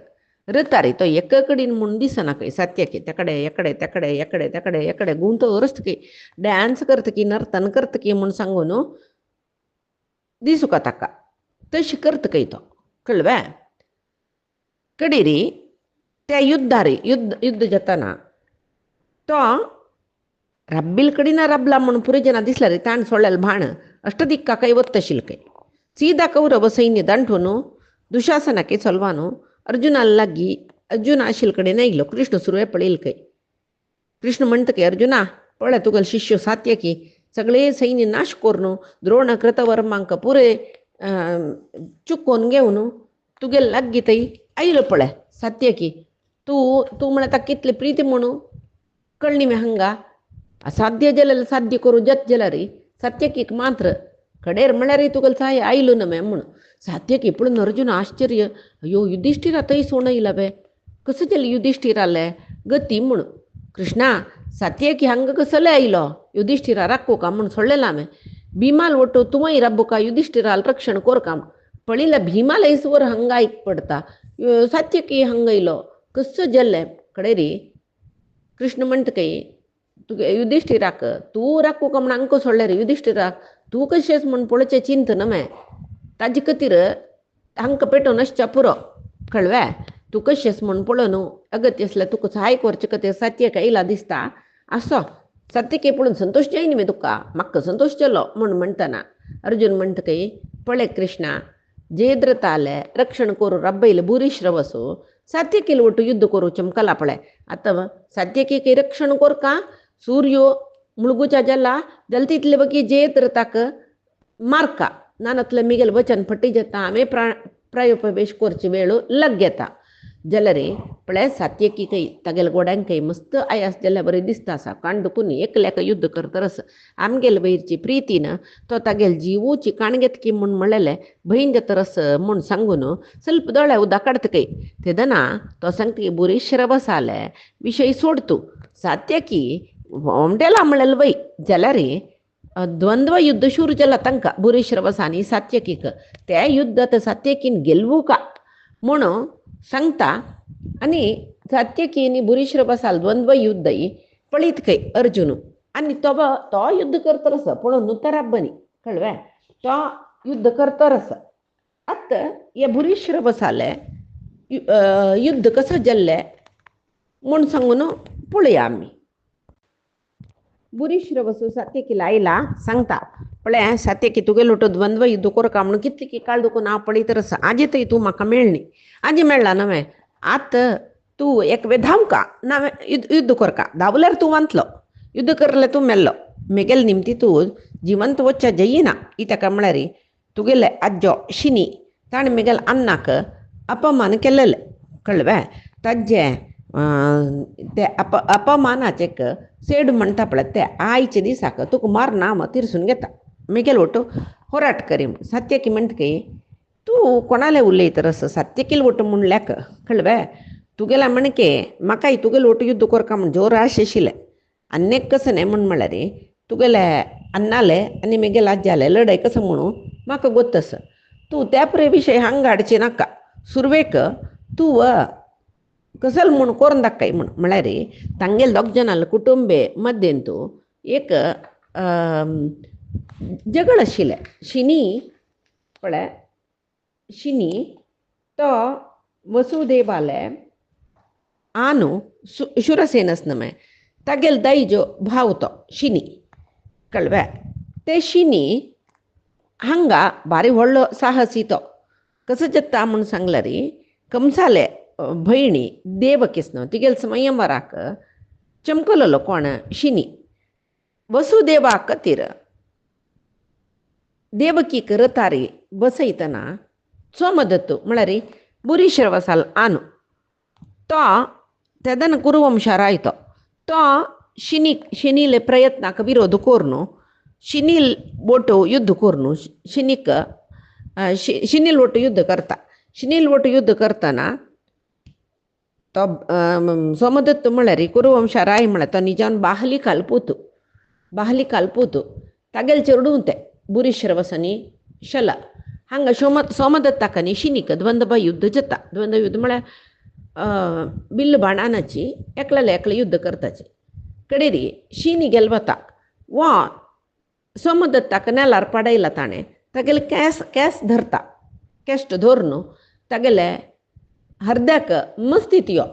रतारी तो एक कडेन म्हूण दिसना खंय सात्यकी तेकडे एकडे तेकडे एकडे तेकडे एकडे गुंतो रस्तकी डान्स करतकी नर्तन करतकी म्हूण सांगून दिसुका ताका तशी करतकय तो कळ्ळवे कडेरी त्या युद्धारी युद्ध जाताना तो रब्बिल कडेन रबला म्हूण पुरे जना दिसला रे ताण सोडलेले भाण अष्टदिक्का कೈ वत्तशिल कೈ सीधा कौरव सैन्य दांठून दुशासनाके सलवान अर्जुनाला लागी अर्जुन आशिल कडेन आयलो कृष्ण सुरवे पळयल कೈ कृष्ण म्हणतके अर्जुना पळय तुगेलो शिष्य सात्यकी सगळे सैन्य नाश करून द्रोण कृतवर्मांक पुरे चुकोवन घेवन तुगेलो लागी थंय आयलो पळय सात्यकी तू म्हळ्यार ताका कितले प्रीती म्हणू कळ्ळी मी हंगा असाध्य जाल्यार साध्य करू जत जाल्यार सात्यकीक मात्र कडेर म्हळ्यार तुगेलो सहाय आयलो न म्हणून सात्यकी पळोवन अर्जुन आश्चर्य अयो युधिष्ठिरा थंय सोण आयला बे कसं जालें युधिष्ठिराले गती म्हूण कृष्णा सात्यकी हंगा कसले आयलो युधिष्ठिरा राखो का म्हूण सोडलेला हांवें भीमाल ಒಟ್ಟು तुवंय रब्बो का युधिष्ठिराल रक्षण कोर का पळयला भीमाल इसवर हंगा आयक पडता सात्यकी हंगा आयलो कसं जालें कडेरी कृष्ण म्हणटकय तुगे युधिष्ठिराक तूं राखो का म्हूण हांकां सोडले रे युधिष्ठिराक तूं कशेंच म्हूण पळोवचें चिंत नमे ताजे खातीर हांकां पेटोवन आसच्या पुरो कळ्ळें तूं कशेंच म्हूण पळोवन अगत्य आसल्यार तुका सहाय करचे खातीर सात्यक आयला दिसता आसो सात्यकी पळोवन संतोश जायना न्ही तुका म्हाका संतोश जालो म्हूण म्हणटना अर्जुन म्हणटकय पळय कृष्णा जयद्रथाले रक्षण करून रब्बयले भूरिश्रवसो सात्यकील ಒಟ್ಟು युद्ध करू चमकला पळय आतां सात्यकीक रक्षण कोर का सूर्यो मुळगुच्या जल्ला जलतितले बगी जयद्रथाक मारका नानतले मिगेल वचन फटी जाता आम्ही प्रायोपवेश करचे वेळ लग येता जाल्यार पळय सात्यकी कೈ तागेले गोड्यांक कೈ मस्त आयास जाल्यार बरें दिसता आसा काणदुकून एकल्याक युद्ध करतरस आमगेले वयरची प्रितीन तो तागेले जिवूची काण घेतकी म्हूण म्हणलेले भयण जातरस म्हूण सांगून ಸ್ವಲ್ಪ दोळे उदा काडतकय तेदना तो सांगतकी भूरिश्रवस आले विशय सोड तूं सात्यकी ओमटेला म्हणलेले वय जाल्यार द्वंद्व युद्ध शूर जाला तांकां भूरिश्रवस आनी सात्यकीक त्या युद्धात सात्यकीन गेलवू का म्हूण सांगता आनी सात्यकी आनी भूरिश्रवसाल द्वंद्व युद्ध पळयत खंय अर्जुन आनी तो युद्ध करतरस पळोवन नुतराब्बनी कळ्ळें तो युद्ध करतरस आत हे भूरिश्रवसाले युद्ध कसं जाल्लें म्हूण सांगून पळया आमी भूरिश्रवसो सात्यकीला आयला सांगता पळय सात्यकी तुगेलो तो द्वंद्व युद्ध कोर का म्हणून कितली की काळ दुखून हांव पळयतरस आजी थंय तूं म्हाका मेळ्ळी आजी मेळ्ळा नवे आत तूं एक वेळ धांव का ना युद्ध कोर का धांवल्यार तूं वतलो युद्ध करल्यार तूं मेल्लो मेगेल निमती तूं जिवंत वच्चा जयिना ही ताका म्हळ्यार तुगेले आज्जो शिनी ताणें मेगेल अन्नाक अपमान केल्लेले कळ्ळें ताजे ते अपमानाचेक सेड म्हणटा पळय ते आयचे दिसाक तुका मार नाम तिरसून घेता मेगेल ಒಟ್ಟು होराट करी सात्यकी म्हणटकी तूं कोणाले उलयतरस सात्यकील ಒಟ್ಟು म्हणल्याक कळ्ळें तुगेला म्हणके म्हाकाय तुगेले ಒಟ್ಟು युद्ध कोर का म्हूण जोर आश आशिल्लें अन्नेक कसं न्ही म्हूण म्हळ्यार तुगेले अन्नाले आनी मेगेल आज्याले लढाई कसं म्हणून म्हाका गोत्तस तूं त्या परे विशय हांगा हाडचे नाका सुरवेक तूं कसल म्हूण कोरून दाखय म्हूण म्हळ्यार तांगेले दोग जनाले कुटुंबे मध्येन तूं एक झगड आशिल्लें शिनी पळय शिनी तो वसुदेवाले आनु शूरसेनस नमे तागेले दायजो भाव तो शिनी कळ्ळें ते शिनी हांगा बारी व्हडलो साहसी तो कसो जाता म्हूण सांगल्यार कंसाले भयणी देवकीस न्हू तिगेले स्वयंवराक चमकलोलो कोण शिनी वसुदेवा खातीर देवकीक रथारी बसयतना सोमदत्त म्हळ्यार बुरीश्रवसाल आनु तो तेदन कुरुवंश रायतो तो शिनीले प्रयत्नाक विरोध कोरनु शिनील बोटो युद्ध कोरनु शिनील बोटो युद्ध करता शिनील बोटो युद्ध करतना तो सोमदत्त म्हळ्यार कुरुवंश राय म्हळ्यार तो निजान बाहली कालपूत तागेल चेडूं ते बुरीश्रवसनी शल हांगा सोमदत्ताकनी शिनीक द्वंद्व युद्ध जाता द्वंद्व युद्ध म्हळ्यार बिल्ल बाणानाची एकल्याले एकले युद्ध करताचे कडेरी शिनी गेलवता वा सोमदत्ताक नेलार पडयला ताणें तागेले केस धरता केस्ट धरून तागेले हर्द्याक मस्तीत यो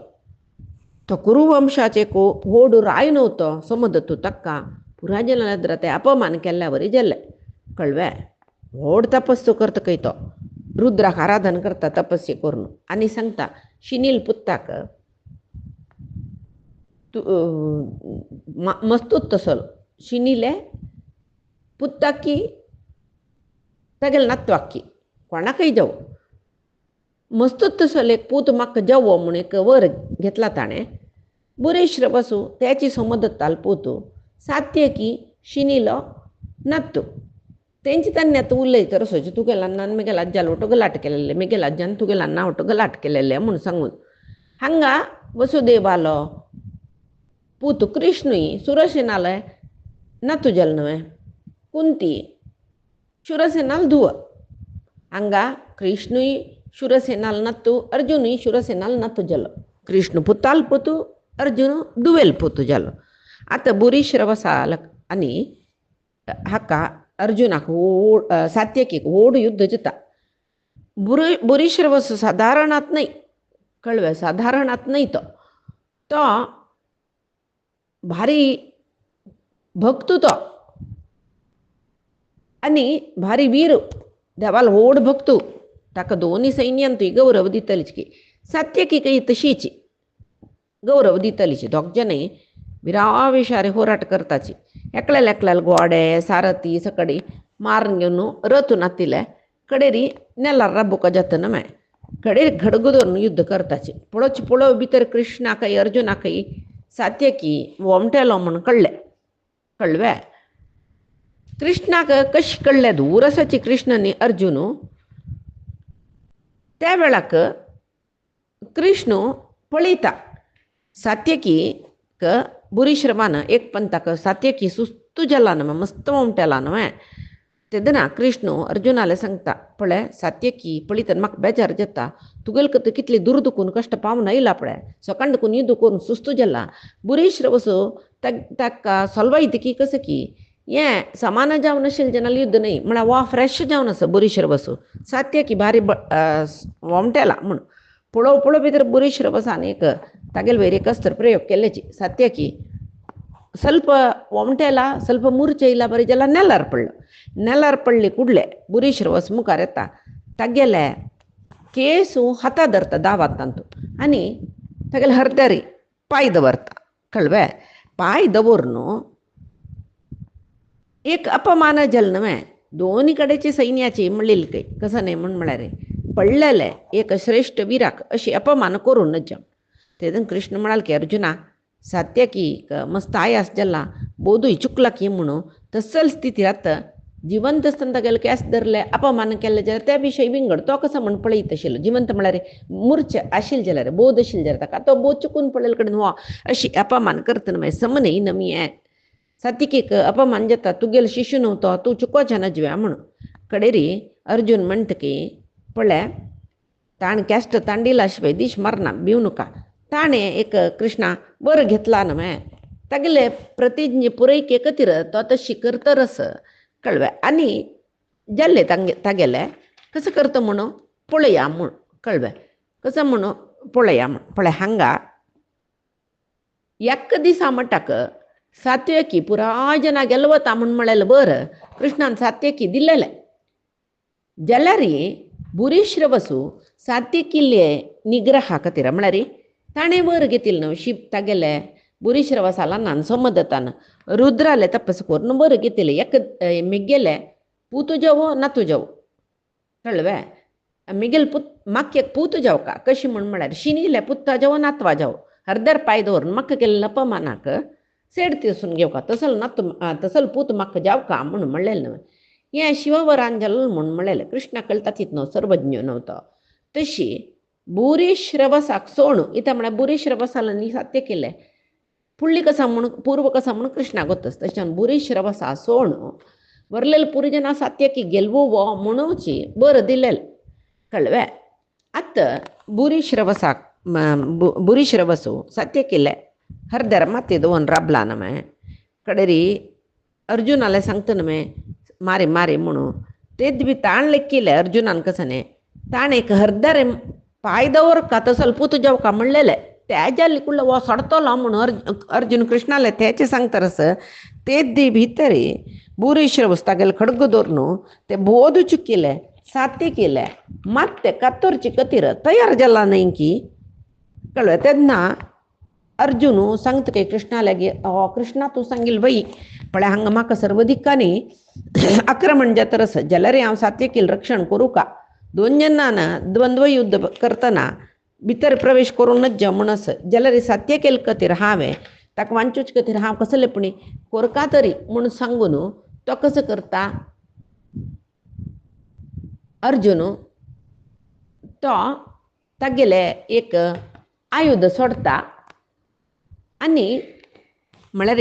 तो कुरुवंशाचे व्हड राय नव्हतो सोमदत्तू तक्का पुराय जनाला ते अपमान केल्ल्या वरी जाल्ले कळ्ळें व्हड तपस्सो करता खंय तो रुद्राक आराधन करता तपस्से करून आनी सांगता शिनील पुत्ताक मस्तूत तसलो शिनीले पुत्ताकी तागेले नातवाकी कोणाकय जावं मस्तूत तसलो एक पूत म्हाका जावो म्हूण एक वर घेतला ताणें बुरीश्रवसू त्याची सोमदत्ताल पूत सात्यकी शिनीलो नातू तेंची तान्ने आतां उलयता रसोची तुगेले अन्नान म्हगेले अज्जाल वटो गलाट केलेले म्हगेले अज्जान तुगेले अन्ना वटो गलाट केलेले म्हूण सांगून हांगा वसुदेवालो पूत कृष्णूय सुरसेनाले नातू जाल न्हय कुंती शूरसेनाल धुव हांगा कृष्णूय शूरसेनाल नातू अर्जुनूय शूरसेनाल नातू जालो कृष्ण पुताल पुतू अर्जुन दुवेल पुतू जालो आतां बुरीश्रवसाल आनी हाका अर्जुनाक सात्यकीक व्हड युद्ध जाता बुरीश्रवस सादारणात नाही कळ्ळें सादारणात नाही तो भारी भक्त तो आनी भारी वीर देवाल व्हड भक्त ताका दोनी सैन्यांतूय गौरव दितलीच सात्यकीकय तशीच गौरव दितलीची दोग जनय विरावेशारे होराट करताची एकल्याल गोडे सारथी सकडी मारून घेवन रथून आतिले कडेरी नेलार रब्बुक जतन मे कडेरी घडगुदोरून युद्ध करताची पळोव भितर कृष्णाकय अर्जुनाकय सात्यकी वोमटेलो म्हूण कळ्ळें कृष्णाक कशें कळ्ळें दूर आसाची कृष्णनी अर्जुन त्या वेळाक कृष्ण पळयता सात्यकीक बुरीश्रमान एक पंथाक सात्यकी सुस्तू जाला न्हय मस्त वोमटेला न्हय तेदना कृष्ण अर्जुनाले सांगता पळय सात्यकी पळयता म्हाका बेजार जाता तुगेले कथा कितली दूर दुखून कश्ट पावन येयला पळय सकाळ दुखून युद्ध करून सुस्तू जाला बुरीश्रवसो ताका सोलवायतकी कसं की हें समान जावन आशिल्लें जनाल युद्ध न्हय म्हळ्यार वा फ्रेश जावन आसा बुरीश्रवसो सात्यकी भारी वोमटेला म्हूण पळोव भितर बुरीश्रवसान एक तागेले वयर एक अस्त्र प्रयोग केल्ल्याची सात्यकी ಸ್ವಲ್ಪ वोमटेला ಸ್ವಲ್ಪ ಮೂರ್ಛೆಯಿಲ್ಲ बरी जाल्यार नेलार पडले कुडले बुरीश्रवस मुखार येता तागेले केसू हाता धरता दावातांतू आनी तागेले हरदारी पांय दवरता कळ्ळें पांय दवरून एक अपमान जाल न्हय दोनी कडेची सैन्याची म्हणलेली कय कसं न्हय म्हळ्यार पडलेले एक श्रेष्ठ वीराक अशी अपमान करून नज तेदन कृष्ण म्हणाल की अर्जुना सात्यकी मस्त आयास जाला बोधूय चुकला की म्हणून तसल स्थिती आतां जिवंत आसतना तागेले केस धरले अपमान केले जाल्यार त्या विशयी विंगड तो कसो म्हण पळयत आशिल्लो जिवंत म्हळ्यार मूर्छ आशिल्ले जाल्यार बोध आशिल्ले जाल्यार ताका तो बोध चुकून पळयले कडेन हो अशी अपमान करतना मागीर समनय नमी हे सात्यकीक अपमान जाता तुगेलो शिशू न्हू तो तूं चुकोवचें ना जिव्या म्हणून कडेरी अर्जुन म्हणटकी पळय ताणें केस्ट तांडिला शिवाय दीश मारना भिव नाका ताणें एक कृष्णा वर घेतला न्हय तागेले प्रतिज्ञे पुरैके खातीर तो तशी करतरस कळ्ळें आनी जाल्ले तागेले कसं करता म्हणून पळया म्हूण कळ्ळें कसं म्हणून पळया म्हूण पळय हांगा एक दिसा मटाक सात्यकी पुराय जना गेलवता म्हूण म्हळेलें बरं कृष्णान सात्यकी दिल्लेलें जाल्यार बुरीश्रवसू सात्यकीले निग्रहा खातीर म्हळ्यार ताणें वर घेतिल्लो न्हय शिव तागेले बुरीश्रवसालान सोमदत्तान रुद्राले तपस करून वर घेतिल्ले एक मेगेले पूत जावो नातू जावो कळ्ळें मिगेल पुत म्हाक एक पूत जाव का कशी म्हळ्यार शिनीले पुत्ता जाव नातवा जाव हरदर पाय दवरून म्हाका केल्ले अपमानाक सेड तिसून घेवका तसल नात तसल पूत म्हाका जाव का म्हणून म्हणलेलें न्हय. हें शिववरान जालें म्हणून म्हणलेलें. कृष्णा कळटा तितलो सर्वज्ञ नव्हतो. तशी भूरिश्रवसाक सोण इथं म्हळ्यार भूरिश्रवसाला सात्य केलें पुळ्ळी कसा म्हणून पूर्व कसा म्हणून कृष्णा गोतस तशें भूरिश्रवसा सोण वरलेल पुरिजना सात्यकी ಗೆಲ್ಲುವೋ म्हणूची बरं दिलेलं कळवे. ಅತ್ತ ಭೂರಿಶ್ರವಸಾಕ್ ಭೂರಿಶ್ರವಸು ಸತ್ಯಕ್ಕಿಲ್ಲ ಹರ್ದರ ಮತ್ತಿದು ಒಂದು ರಬ್ಲ ನಮೆ ಕಡೆರಿ अर्जुनाला सांगता नमे मारे मारे म्हणून तेच बी ताण लेक्किले अर्जुनान कसने ताण एक हरदारे पायदवर का तसल पूत जाव का म्हणलेले त्याच्या लिकुள்ள व सडतलो म्हणून अर्जुन कृष्णाला त्याचे सांगतारस तेच दी भितरी ಭೂರಿಶ್ರವಸ್ತಾಗೆಲ್ಲ ಖಡ್ಗದವ್ರನು ते ಬೋದು ಚುಕ್ಕಿಲೆ सात्य केले ಮತ್ತೆ ಕತ್ತೋರ್ಚಿ ಕತಿರ तयार झाला नाही की कळलं त्यांना अर्जुन सांगत की कृष्णाला गे कृष्णा तू सांगील बाई पण हंग म्हाका सर्व दिक्कांनी आक्रमण जातरस जाल्यार हांव सात्य केलं रक्षण करूं का. दोन जणांना द्वंद्व युद्ध करतना भितर प्रवेश करूनच जा म्हणस जाल्यार सात्य केलं खातीर हांवें ताका वांचूच खातीर हांव कसलेपणी कोरका तरी म्हणून सांगून तो कसं करता अर्जुन तो तागेले एक आयुध सोडता आनी म्हळ्यार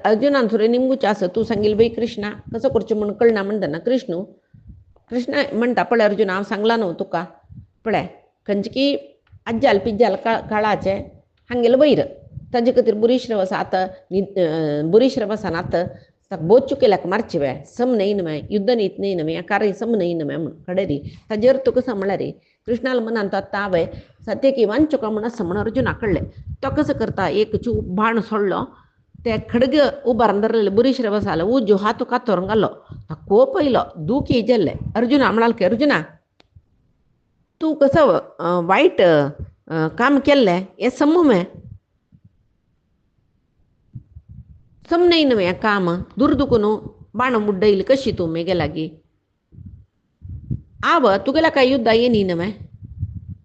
अर्जुनान सुरे निमगूचे आसा तूं सांगील बाई कृष्णा कसं करचें म्हणून कळना म्हणटना कृष्ण म्हणटा पळय अर्जुन हांव सांगला न्हू तुका पळय खंयचे की आज्जाल पिज्जाल काळाचे हांगेलो वयर ताजे खातीर भूरिश्रवसात भूरिश्रवसान आतां ताका बोध चुकेल्याक मारचे वे सम नाही नमे युद्ध नीत नाही नमे कार्य सम नाही नमे म्हणून कडेरी ताजेर तुका कसं म्हळ्यार कृष्णाला मनांत तावे सत्य की वांचुका म्हणून असं म्हणून अर्जुना कळ्ळें. तो कसं करता एक चू बाण सोडलो ते खडग उबारून धरलेले भूरिश्रवसाला उज्जो हात कातोरून घालो कोप येयलो दुखी जाल्ले. अर्जुना म्हणाल की अर्जुना तू कसं वाईट काम केल्लें हें सममे सम नाही नव्हे काम दुर्दुकून बाण मुड्डयली कशी तू मेगे लागी आव तुगेला काय युद्ध येणी नव्हे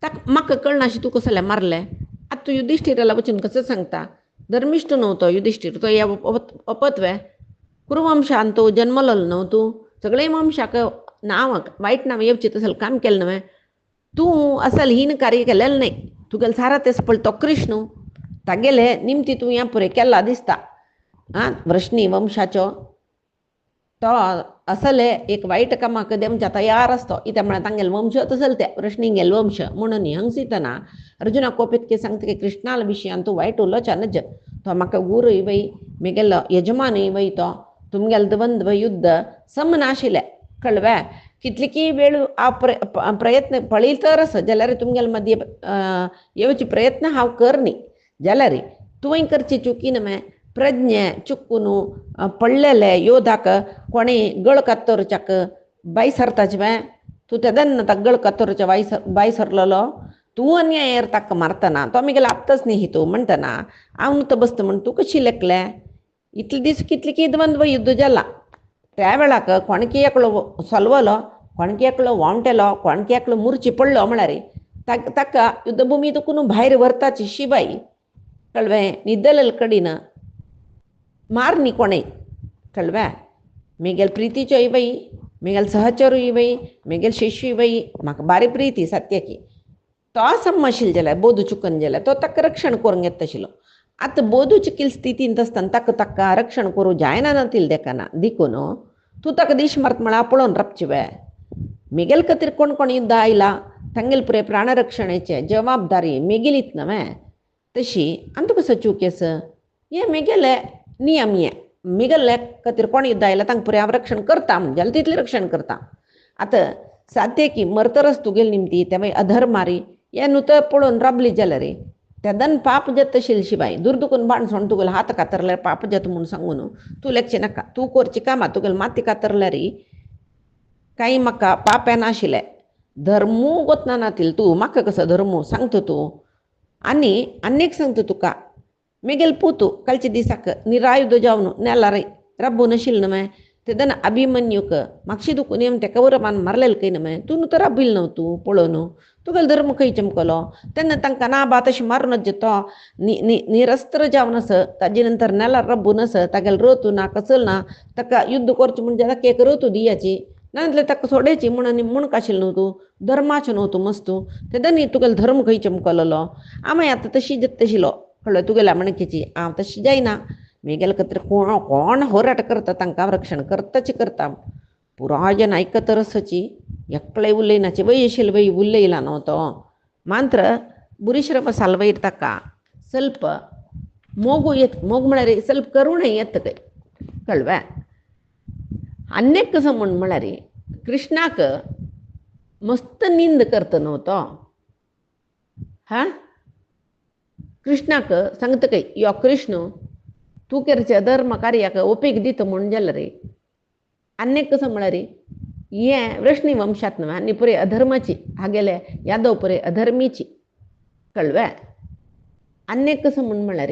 ताक म्हाका कळनाशी तू कसले मारले. आतां तू युधिष्ठिराला वचून कसं सांगता धर्मिष्ठ नव्हतो युधिष्ठिर तो या अपत्वे कुरुवंशान तो जन्मलो न्हू तू सगळे वंशाक नांव वायट नांव येवचें तसलें काम केलें नव्हे तूं असल हीन कार्य केलेलें नाही तुगेले सारा तेस पळय तो कृष्ण तागेले निमती तूं हें पुरे केला दिसता वृष्णी वंशाचो तो असले एक वाईट कामाक देवच्या तयार असतो इत्या म्हळ्यार तांगेले वंश तसले ते वृष्णींगेले वंश म्हणून हंगसितना अर्जुना कोपेत की सांगता की कृष्णाला विशयान तूं वायट उलोवचा नज तो म्हाका गुरू वय म्हगेलो यजमान वय तो तुमगेले द्वंद्व युद्ध सम नाशिल्ले कळवे कितली की वेळ हांव प्रयत्न पळयत तर आसा जाल्यार तुमगेले मदीं येवचे प्रयत्न हांव करनी जाल्यार तुवें करची चुकी नमे प्रज्ञे चुकून पडलेले योधाक कोणी गळ कातोरच्याक बाई सरताचे वे तूं तेदन्न ताका गळ कातोरच्या बाई सरलेलो तूं अन्यायार ताका मारतना तो म्हगेलो आपतच न्ही तूं म्हणटना हांव न्हू तो बसता म्हण तूं कशी लेखलें इतले दीस कितले की द्वंद्व युद्ध जाला त्या वेळाक कोणकी एकलो सोलवलो कोणकी एकलो वावंटेलो कोणकी एकलो मुर्ची पडलो म्हळ्यार ताका युद्धभुमी दुखून भायर व्हरताची शिबाई कळवे निदलेल कडीन मारनी कोणे कळवे म्हगेल प्रितीच्यो इवय म्हगेल सहचरू इवय म्हगेल शिश्य इवय म्हाका बारी प्रिती सत्य की तो सम आशिल्लो जाल्यार बोधू चुकन जाल्यार तो ताका रक्षण करूंक येता आशिल्लो. आतां बोधू चुकील स्थितींत आसतना ताका रक्षण करूं जायना नातिल देखना देखून तूं ताका दिश मारत म्हळ्यार पळोवन रावचे वे म्हगेल खातीर कोण कोण युद्ध आयला तांगेल पुरे प्राणरक्षणाचे जबाबदारी म्हगेलीच न्हय तशी आनी तुका कसो चूक आस हें म्हगेले नियम हे म्हगेले खातीर कोण युद्ध आयला तांकां पुरे हांव रक्षण करता म्हणजे जाल्यार तितलें रक्षण करता. आतां साद्य की मरतरच तुगेली निमती ते मागीर अधर्मारी हें न्हू तर पळोवन राबली जाल्यार तेदन पाप जाता आशिल्ली शिवाय दुर्दुकून बाण सोडून तुगेलो हात कातरल्यार पाप जाता म्हणून सांगून तूं लेखचें नाका तूं करची कामां तुगेलो माती कातरल्यार कांय म्हाका पाप येनाशिल्लें धर्मू गोतना नातिल तूं म्हाका कसो धर्मू सांगता तूं आनी एक सांगता तुका म्हगेल पुतू कालच्या दिसाक निरायुध जावन नेल्यार राबून आशिल्लो न्हय तेदन अभिमन्युक मागशी दुखून येम ते कौरवान मारलेलं काही नमे तू तर अभिल नव्हतू पळोवन तुगेलो धर्म खंय चमकलो तेन्ना तांकां ना बा तशें मारूनच जेतो निरस्त्र जावन ताजे नंतर नेलार रब्बून तागेलो रोतू ना कसल ना ताका युद्ध करचें म्हणजे ताका एक रोतू दियाची नाजाल्यार ताका सोडायची म्हूण काशिल्लो न्हू तूं धर्माचें न्हू तूं मस्तू तेदनी तुगेलो धर्म खंय चमकलो आमी आतां तशी तशिलो कळ्ळें तुगेल्या म्हणकीची हांव तशी जायना मेगेल खातीर कोण होराट करता तांकां रक्षण करताची करता पुराय जन आयकतरसची एकले उलयनाची वय आशिल्ली वय उलयला न्हू तो मात्र बुरीश्रम सालवयर ताका ಸ್ವಲ್ಪ मोग म्हळ्यार ಸ್ವಲ್ಪ करुणे येत काय कळवा अन्यक कसं म्हळ्यार कृष्णाक मस्त निंद करता न्हू तो हा कृष्णाक सांगता काय यो कृष्ण तू केरचे अधर्म कार्याक ओपेक दिता म्हूण जाल्यार अन्यक कसं म्हळ्यार हें वृष्णी वंशात न्हू आनी पुरे अधर्माची हागेले यादव पुरे अधर्मीची कळवा अन्यक कसं म्हळ्यार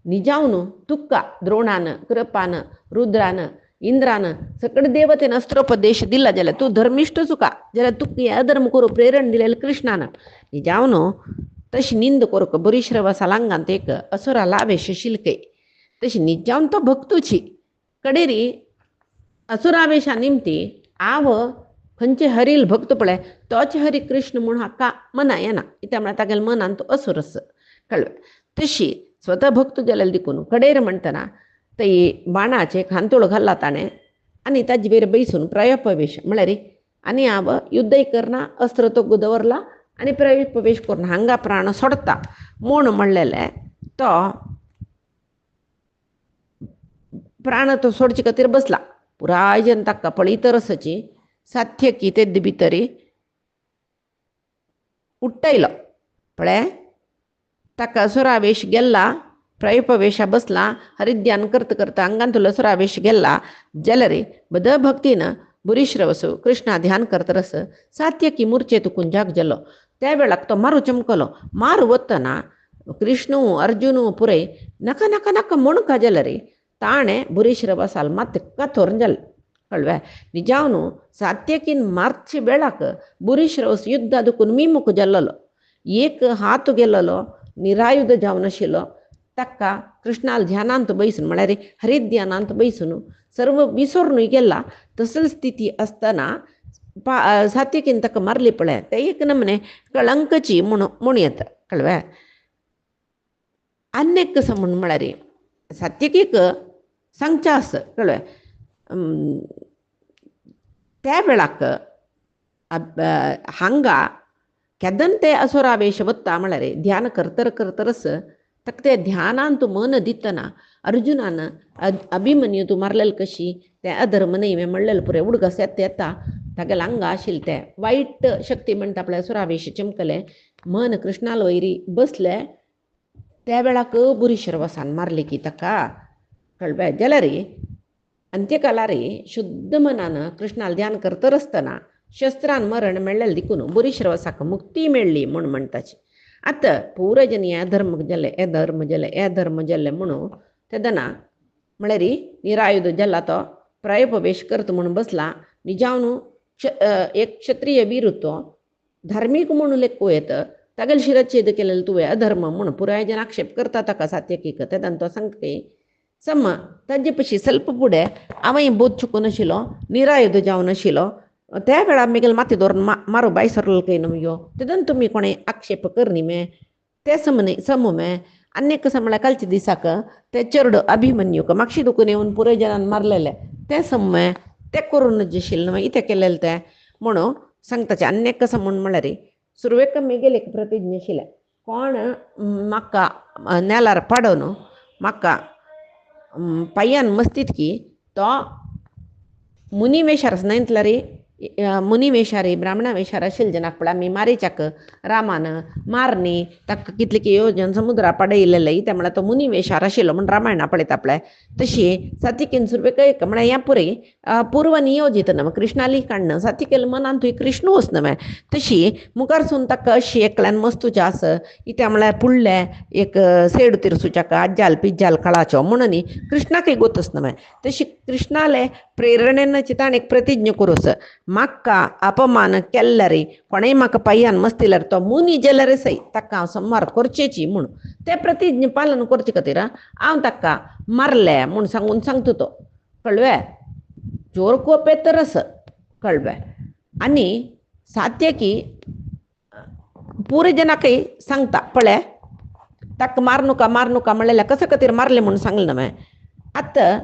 निजावन तुका द्रोणान कृपान रुद्रान इंद्रान सगळे देवतेन अस्त्रोपदेश दिला जाल्यार तूं धर्मिश्ट चुका जाल्यार तुका हे अधर्म करूं प्रेरण दिलेलें कृष्णान निजावन तशी निंद करूंक बुरीश्रव सालांगांत एक असुरा लावेश शिलके तशी निजावन तो भक्तुची कडेरी असुरावेशा निमती हांव खंयचे हरील भक्त पळय तोच हरी कृष्ण म्हूण हाका मना येना कित्याक म्हळ्यार तागेल्या मनान तो असुरस कळ्ळें तशी स्वता भक्त जाल्यार देखून कडेर म्हणटना ते बाणाचे खांतोळ घाल्ला ताणें आनी ताजे बेर बैसून प्रयोपवेश म्हळ्यार आनी हांव युद्धय करना अस्त्र तोग्गू दवरला आनी प्रयोपवेश करून हांगा प्राण सोडटा म्हूण म्हणलेले तो प्राण तो सोडचे खातीर बसला पुराय जन ताका पळयतरसची सात्यकी तेद भितरी उट्टयलो पळय ताका असुरावेश गेल्ला प्रयोपवेशा बसला हरिध्यान करता करता आंगांतलो असुरावेश गेल्ला जाल्यार बद भक्तीन बुरीश्रवसू कृष्णा ध्यान करतरस सात्यकी मुर्चेत कुंजाक गेलो त्या वेळाक तो मारू चमकलो मारू वतना कृष्णू अर्जुनू पुरे नका नका नका म्हणूका जाल्यार ताणे बुरीश्रवसाल ಮತ್ತೆ ಕಥೋರ್ಂಜಲ್ ಕಳ್ವೆ ನಿಜಾವನು ಸಾತ್ಯಕಿನ್ ಮಾರ್ಚಿ ಬೆಳಕ बुरीश्रवस युद्ध ಅದಕ್ಕೂ ಮೀಮುಕು ಜಲ್ಲलो एक हात गेल्लो निरायुध जावन आशिल्लो ताका कृष्णाल ध्यानांत बैसून म्हळ्यार हरिध्यानांत बैसून सर्व विसरून गेला तसली स्थिती आसतना सात्यकीन ताका मारली पळय ते एक नमने कळंकची म्हूण येता कळ्ळें अन्यक कसं म्हळ्यार सात्यकीक सांगचें आसा कळ्ळें त्या वेळाक हांगा केदन ते असुरावेश वता म्हळ्यार ध्यान करतरस ताका ते ध्यानांत मन दितना अर्जुनान अभिमन्यू तूं मारलेले कशी ते अधर्म न्हय म्हणलेलें पुरे उडगस येता तागेले हांगा आशिल्ले ते वायट शक्ती म्हणटा पळय असुरावेश चमकले मन कृष्णाल वयरी बसले त्या वेळाक बुरीश्रवसान मारले की ताका कळ्ळें जाल्यार अंत्यकालार शुद्ध मनान कृष्णाल ध्यान करतरसतना शस्त्रान मरण मेळ्ळेलें देखून बुरीश्रवसाक मुक्ती मेळ्ळी म्हूण म्हणटाची आतां पुराय जन हे धर्म जाले म्हणून तेदना म्हळ्यार निरायुध जाल्ला तो प्रयोपवेश करता म्हणून बसला निजावन एक क्षत्रिय वीर तो धार्मीक म्हणून लेखू येता तागेले शिरच्छेद केलेलो तुवें अधर्म म्हणून पुराय जन आक्षेप करता ताका सात्यकीक तेदान तो सांगता सम ताजे पशी ಸ್ವಲ್ಪ फुडें हांवें बोध चुकून आशिल्लो निरायुध जावन आशिल्लो त्या वेळार मेगेल माती धरून मारू बाय सरलो काही न्हू यो तेदन तुमी कोणें आक्षेप करनी मे ते समू मे अन्य कसं म्हळ्यार कालच्या दिसाक ते चेडो अभिमन्यूक मागशी दुखून येवन पुराय जनान मारलेले ते समू ते करून आशिल्ले न्हू इतें केलेलें तें म्हणून सांगताचे अन्य कसं म्हळ्यार सुरवेक मेगेल एक प्रतिज्ञा आशिल्लें कोण म्हाका नेलार पाडोवन म्हाका पांयान मस्तीत की तो मुनी वेशार न्हयतल्यार मुनी वेशार ब्राह्मणा वेशार आशिल्ले जनाक पळय आमी मारीच्याक रामान मारनी ताका कितले की योजन समुद्रा पडयलेले ते म्हळ्यार तो मुनी वेशार आशिल्लो म्हूण रामायणा पळयता पळय तशी सात्यकीन सुरवेक म्हळ्यार ह्या पुरे पूर्व नियोजीत न्हय कृष्णाली काडन सात्यकील मनान तुवें कृष्ण वच न्हय तशी मुखारसून ताका अशी एकल्यान मस्तूचे आस इत्या म्हळ्यार फुडले एक सेड तिरसूच्याक आज्जाल पिज्जाल काळाच्यो म्हणून कृष्णाकय गोतच न्हय तशी कृष्णाले प्रेरणेनं चिताण एक प्रतिज्ञ करूस म्हाका अपमान केल्ल्यारी कोणेय म्हाका पाययान मस्तिल्यार तो मुनी जेल्यार सई ताका हांव संहार करचेची म्हूण ते प्रतिज्ञ पालन करचे खातीर हांव ताका मारले म्हूण सांगून सांगता तो कळ्ळें. चोर को पेतरस कळ्ळें. आनी सात्यकी पुरे जनाकय सांगता पळय ताका मारनुका म्हणलेल्या कशा खातीर मारले म्हणून सांगलें न्हय. आतां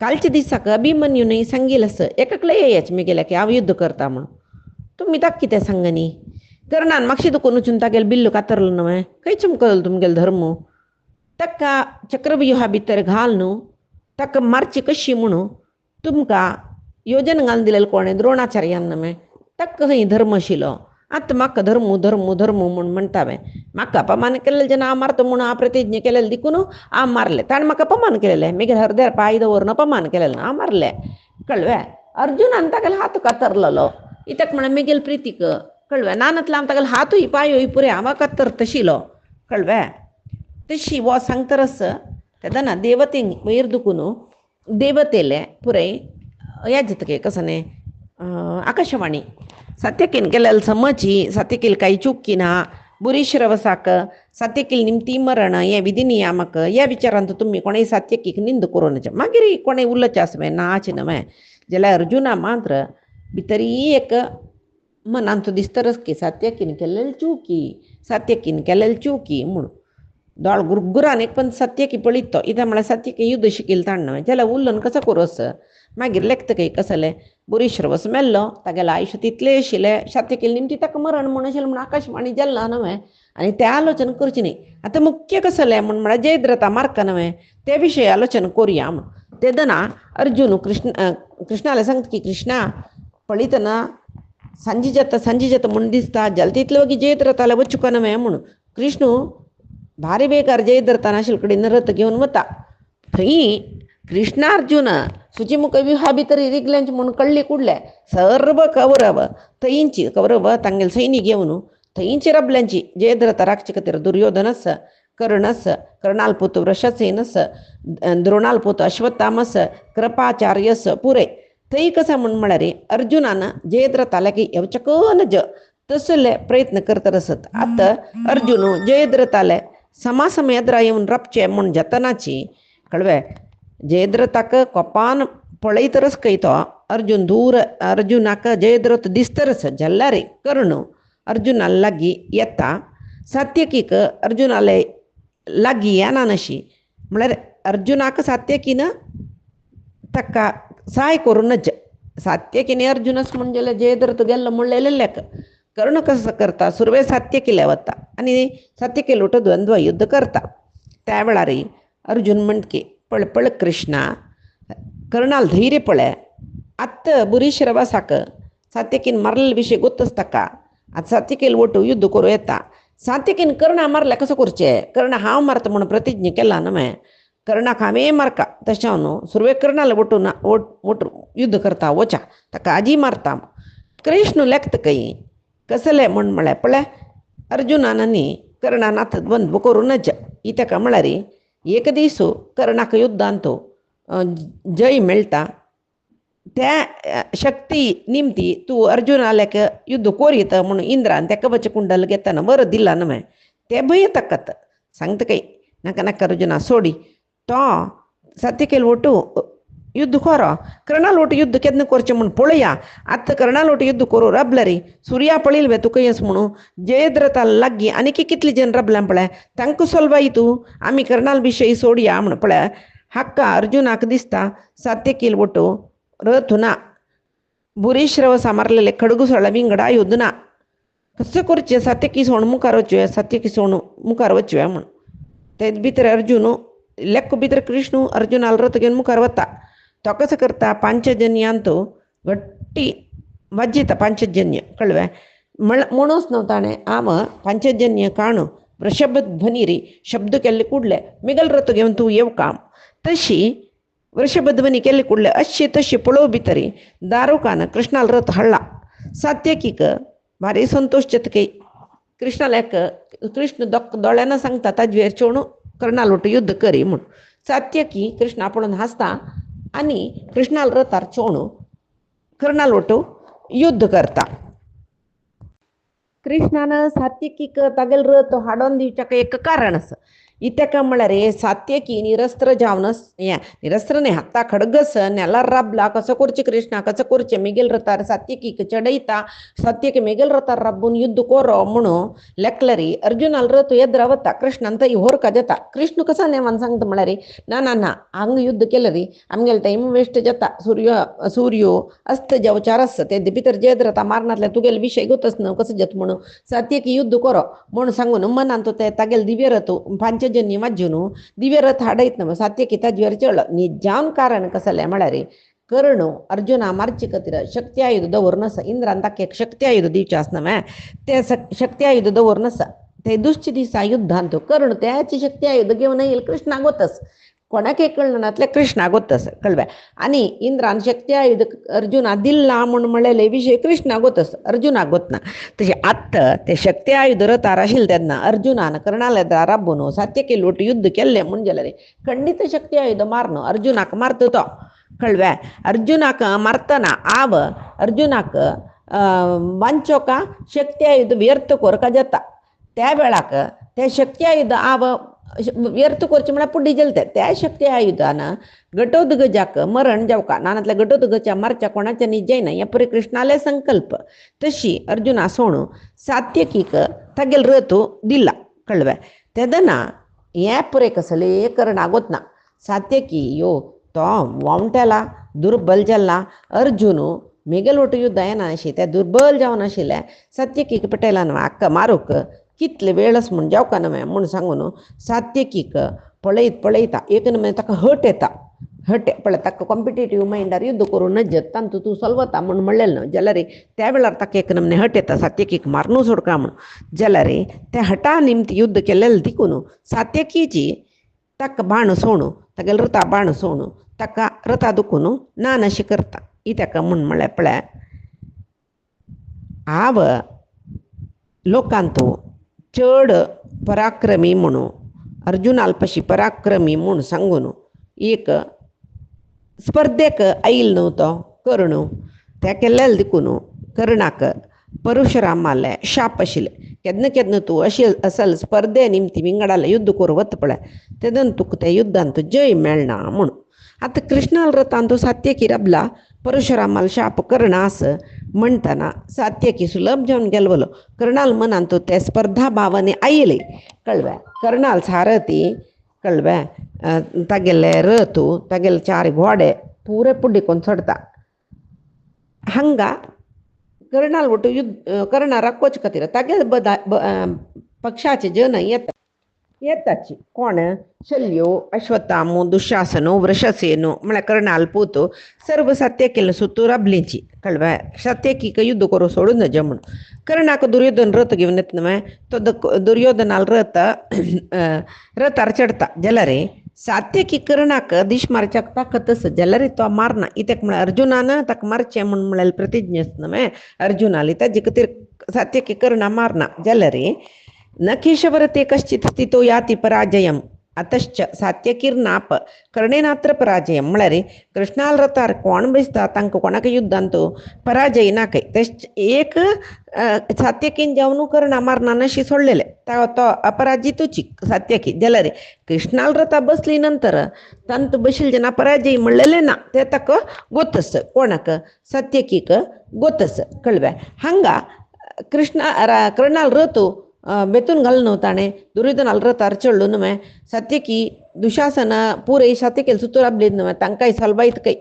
कालच्या दिसाक अभिमन्यूनय सांगिल्लें आसा एकाक लय येच मेगेल्या की हांव युध्द करता म्हणून. तुमी ताका कितें सांगनी कर्णान म्हाका दुखून वचून तागेले बिल्लो कातरलो न्हय. खंयचे मुखार तुमगेलो धर्म ताका चक्रव्युहा भितर घाल न्हू ताका मारची कशी म्हणून तुमकां योजना घालून दिलेलो कोणें द्रोणाचार्यान न्हय. ताका खंय धर्म आशिल्लो. आतां म्हाका धर्म म्हणून म्हणटावे म्हाका अपमान केलेले जेन्ना हांव मारता म्हणून हांव प्रतिज्ञा केलेले देखून हांव मारलें. ताणें म्हाका अपमान केलेलें मेगेल्या हृदयार पांय दवरून अपमान केलेलें हांव मारलें कळ्ळें. अर्जुनान तागेलो हात कातरलेलो इतक म्हळ्यार मेगेल प्रितीक कळ्ळें. नानतलो हांव तागेलो हातूय पांयोय पुरे हांव कातर तशिलो कळ्ळें. तशी वो सांगतरस तेदना देवतेंक वयर दुखून देवतेले पुरे हें जातके कसने आकाशवाणी सत्यकीन केलेलं समजी सत्यकील काही चुकी ना बुरीश्रवसाक सत्यकील निमती मरण हे विधी नियामक ह्या विचारांत तुम्ही कोणेय सत्यकीक निंद करूनच मागीर कोणेय उल्लच आसवे नाच नवे जाल्यार अर्जुना मात्र भितरी एक मनांत दिसतरच की सत्यकीन केलेली चुकी म्हणून दोळ गुरगुरान एक पण सत्यकी पळीत तो इथं म्हळ्यार सत्यकी युद्ध शिकिल ताण न्हय जाल्यार उल्लन कसो करूस. मागीर लेखतकय कसलें बुरीश्रवस मेल्लो तागेलें आयुश्य तितलें आशिल्लें सत्यकील निमती ताका मरण म्हूण आशिल्लें म्हूण आकाशवाणी जाल्ला न्हय. आनी तें आलोचना करची न्ही. आतां मुख्य कसलें म्हळ्यार जयद्रथा मारका न्हय ते विशयी आलोचना करुया म्हूण तेदना अर्जुन कृष्णाला सांगता की कृष्णा पळयतना सांजी जाता म्हूण दिसता जाल्यार तितले वगी जयद्रथाला वचुका न्हय म्हणून कृष्ण भारी बेकार जयद्रथा नाशिल्ले कडेन रथ घेवन वता. थंय कृष्ण अर्जुन सुचिमुख व्यूहा भितर रिगल्यांचे म्हणून कळ्ळी कुडले सर्व कौरव थंयची कौरव तांगेले सैनीक घेवन थंयची रबल्यांची जयद्रथा राखचे खातीर दुर्योधनस कर्णाल पुत वृषसेनस द्रोणाल पुत अश्वत्थामस कृपाचार्यस पुरे थंय कसा म्हूण म्हळ्यार अर्जुनान जयद्रथाला की येवचकनज तसले प्रयत्न करता आसत. आतां अर्जुन जयद्रथाले समासम येद्रा येवन रपचे म्हूण जतनाची कळ्ळें. जयद्रथाक कोपान पळयतरच कयतो अर्जुन दूर अर्जुनाक जयद्रथ दिसतरच जाल्यार कर्ण अर्जुना लागीं येता. सात्यकीक अर्जुनाले लागीं येना नशी म्हळ्यार अर्जुनाक सात्यकीन ताका सहाय करूनच सात्यकीन अर्जुनस म्हणजे जयद्रथ गेल्लो म्हणलेलें लेख कर्ण कसं करता सुरवे सात्यकीले वता आनी सात्यकी लोट द्वंद्व युद्ध करता. त्या वेळार अर्जुन म्हणटकी पळ कृष्णा कर्णाल धैर्य पळय आत्त बुरीश्रवासाक सात्यकीन मारलेले विशय गोत्तच ताका आतां सात्यकील वटू युद्ध करूं येता. सात्यकीन कर्णा मारल्या कसो करचें कर्ण हांव मारता म्हणून प्रतिज्ञा केला न्हय. कर्णाक हांवें मारका तशें हांव न्हू सुरवे कर्णाला वटू युद्ध करता वचा ताका आजी मारता. कृष्ण लेखतकय कसलें म्हळ्यार पळय अर्जुनान आनी कर्णान द्वंद्व करूनच इतका म्हळ्यार एक दीस कर्णाक युद्धांत जय मेळटा त्या शक्ती निमती तूं अर्जुनाल्याक युद्ध कोरीत म्हणून इंद्रान त्या कवच कुंडल घेताना वर दिला न्हय. ते भंय ताकात सांगतकय नाका अर्जुना सोडी तो सात्यकील वटू युद्ध करो कर्णाल वटू युद्ध केन्ना करचें म्हूण पळया. आतां कर्णाल वटू युद्ध करूं रबला रे सुर्या पळयलें तुका येस म्हणून जयद्रथा लागीं आनीक कितली जन रबल्या पळय तांकां सोलवाय तूं आमी कर्णाल विशयी सोडया म्हूण पळय. हाका अर्जुनाक दिसता सात्यकील वटू रथ ना बुरीश्रवसा मारलेले खडगुसळा विंगडा युद्ध ना कसं करचें सात्यकी सोण मुखार वचचें म्हूण ते भितर अर्जुन लेख भितर कृष्ण अर्जुनाला रथ घेवन मुखार वता. तो कसो करता पांचजन्यांत गट्टी वाजयता पांचजन्य कळ्ळें म्हणूच न्हू ताणें हांव पांचजन्य काण वृषभ ध्वनी रे शब्द केल्ले कुडले मेगल रथ घेवन तूं येवका. तशी वृषभ ध्वनी केल्ले कुडले अशी तशी पळोव भितर दारुकान कृष्णाल रथ हाडला. सात्यकीक भारी संतोश जातकय कृष्णाल्याक कृष्ण दोळ्यान सांगता ताजे वेर चोवण कर्णाल वटू युद्ध करी म्हूण. सात्यकी कृष्णा पळोवन हांसता आणि कृष्णाला रथार चोणू कर्णाल वटू युद्ध करता. कृष्णानं सात्यकीक तागेल रथ हाडोन दिवच्याक एक कारण आसा. इत्याक म्हळ्यार सात्यकी निरस्त्र जावनस निरस्त्र न्ही हाता खडगस नेलार राबला कसो करचे कृष्णा कसो करचे मेगेल रथार सात्यकीक चडयता. सात्यकी मेगेल रथार राबून युद्ध कोरो म्हणून लेखलरी अर्जुनाल रथ येद्र वता कृष्णान थंय होरका जाता. कृष्ण कसा नेमान सांगता म्हळ्यार ना ना ना हांग युद्ध केलं रे आमगेलो टायम वेस्ट जाता. सूर्यो अस्त जावचार आसा ते भितर जेद्र ता मारनातले तुगेलो विषय गोतच न्हू कसं जाता म्हणून सात्यकी युद्ध करो म्हूण सांगून मनान तो ते तागेलो दिव्य रथ पांचजन्य वाज्यून दिव्य रथ हाडयत न्हू सात्यकी ताजेर चळ्ळो. निजावन कारण कसलें म्हळ्यार कर्ण अर्जुना मारचे खातीर शक्ती आयुध दवरून आसा. इंद्रान ताका एक शक्ती आयुध दिवचें आसना ते शक्ती आयुध दवरून आसा. ते दुसचे दिसा युद्धांत कर्ण त्याची शक्ती आयुध घेवन येईल कृष्णाक वतस. कोणाकय कळनातले कृष्णाक वतस कळव्या. आनी इंद्रान शक्ती आयुध अर्जुना दिल्ला म्हूण म्हणलेले विशय कृष्णाक वतस अर्जुनाक वतना. तशें आत्ता ते शक्ती आयुध रथार आशिल्ले तेन्ना अर्जुनान कर्णाले राबून सात्यकी लोट युद्ध केल्लें म्हूण जाल्यार खंडीत शक्ती आयुध मारनो अर्जुनाक मारता तो कळव्या. अर्जुनाक मारतना आव अर्जुनाक वांचोका शक्ती आयुध व्यर्थ करका जाता. त्या वेळाक ते शक्ती आयुध आव व्यर्थ करचे म्हळ्यार पुड्डी जलते. त्या शक्ती आयुधान घटोत्कचाक मरण जावका नानातल्या घटोत्कचा मारच्या कोणाच्या निजयना हे परी कृष्णाले संकल्प. तशी अर्जुना सोणू सात्यकीक तागेल रथ दिला कळव्या. तेदना हे परे कसले कर्णाक वतना सात्यकी यो तो वावटेला दुर्बल जाल्ला. अर्जुन मेगेल वटू युद्ध येनाशिल्लें ते दुर्बल जावन आशिल्ले. सात्यकीक पटयलान हाका मारूक कितले वेळस म्हूण जावका न्हय म्हूण सांगून सात्यकीक पळयता एक नमे ताका हट येता. हट पळय ताका कॉम्पिटेटीव मायंडार युद्ध करून नजत तांतू तूं चलवता म्हूण म्हणलेलें न्हय जाल्यार त्या वेळार ताका एक नमने हट येता सात्यकीक मारून सोडका म्हूण. जाल्यार त्या हटा निमत युद्ध केलेलें देखून सात्यकीची ताका बाण सोणू तागेले रथा बाण सोणू ताका रथा दुखून ना नशें करता. इत्याक म्हूण म्हळ्यार पळय हांव लोकांतू चड पराक्रमी म्हणून अर्जुन अल्पशी पराक्रमी म्हूण सांगून एक स्पर्धेक आयिल्लो न्हू तो कर्ण. त्या केल्लेले देखून कर्णाक परशुरामाले शाप आशिल्ले केन्ना केन्ना तूं अशी असल स्पर्धे निमती विंगडाले युद्ध करूं वता पळय तेदन तुका त्या युद्धांत जय मेळना म्हणून. आतां कृष्णाल रथांत सात्यकी राबला परशुरामाल शाप कर्णास म्हणटना सात्यकी सुलभ जावन गेलो. कर्णाल मनांत ते स्पर्धा भावने आयले कळव्या. कर्णाल सारथी कळव्या तागेले रथ तागेले 4 घोडे पुरे पुड्डी कोण सोडता. हांगा कर्णाल वटू युद्ध कर्णा राखोवचे खातीर तागे पक्षाचे जन येताची कोण शल्यो अश्वत्थामो दुःशासनो वृषसेनो म्हळ्यार कर्णाल पूत सर्व सात्यकील सुतू राबलींची कळव्या. सात्यकीक युद्ध करूं सोडून नज म्हूण कर्णाक दुर्योधन रथ घेवन येता न्हय तो दुर्योधनाल रथार चडता. जाल्यार सात्यकी कर्णाक दिश मारच्याक ताकत आसा जाल्यार तो मारना. इत्याक म्हळ्यार अर्जुनान ताका मारचें म्हूण म्हळ्यार प्रतिज्ञा आसता न्हय अर्जुनाली ताजे खातीर सात्यकी कर्णा मारना. जाल्यार न केशवरते कश्चित् स्थितो याति पराजयम् अतश्च सात्यकीर्नाप कर्णेनात्र पराजयम म्हळ्यार कृष्णाल रथार कोण बसता तांकां कोणाक युद्धांत पराजय ना काय. तेच एक सात्यकीन जावन कर्णा मारना नशी सोडलेले तो अपराजितूची सात्यकी. जाल्यार कृष्णाल रथा बसली नंतर तांत बशिल जना पराजय म्हणलेले ना ते ताका गोतस कोणाक सात्यकीक गोतस कळव्या. हांगा कर्णाल रथ बेतून घाल न्हू ताणें दुर्योधनाल रथार चडलो न्हय सात्यकी दुशासन पुरे सात्यकील सुतू राबलीत न्हय तांकांय सलबायत कय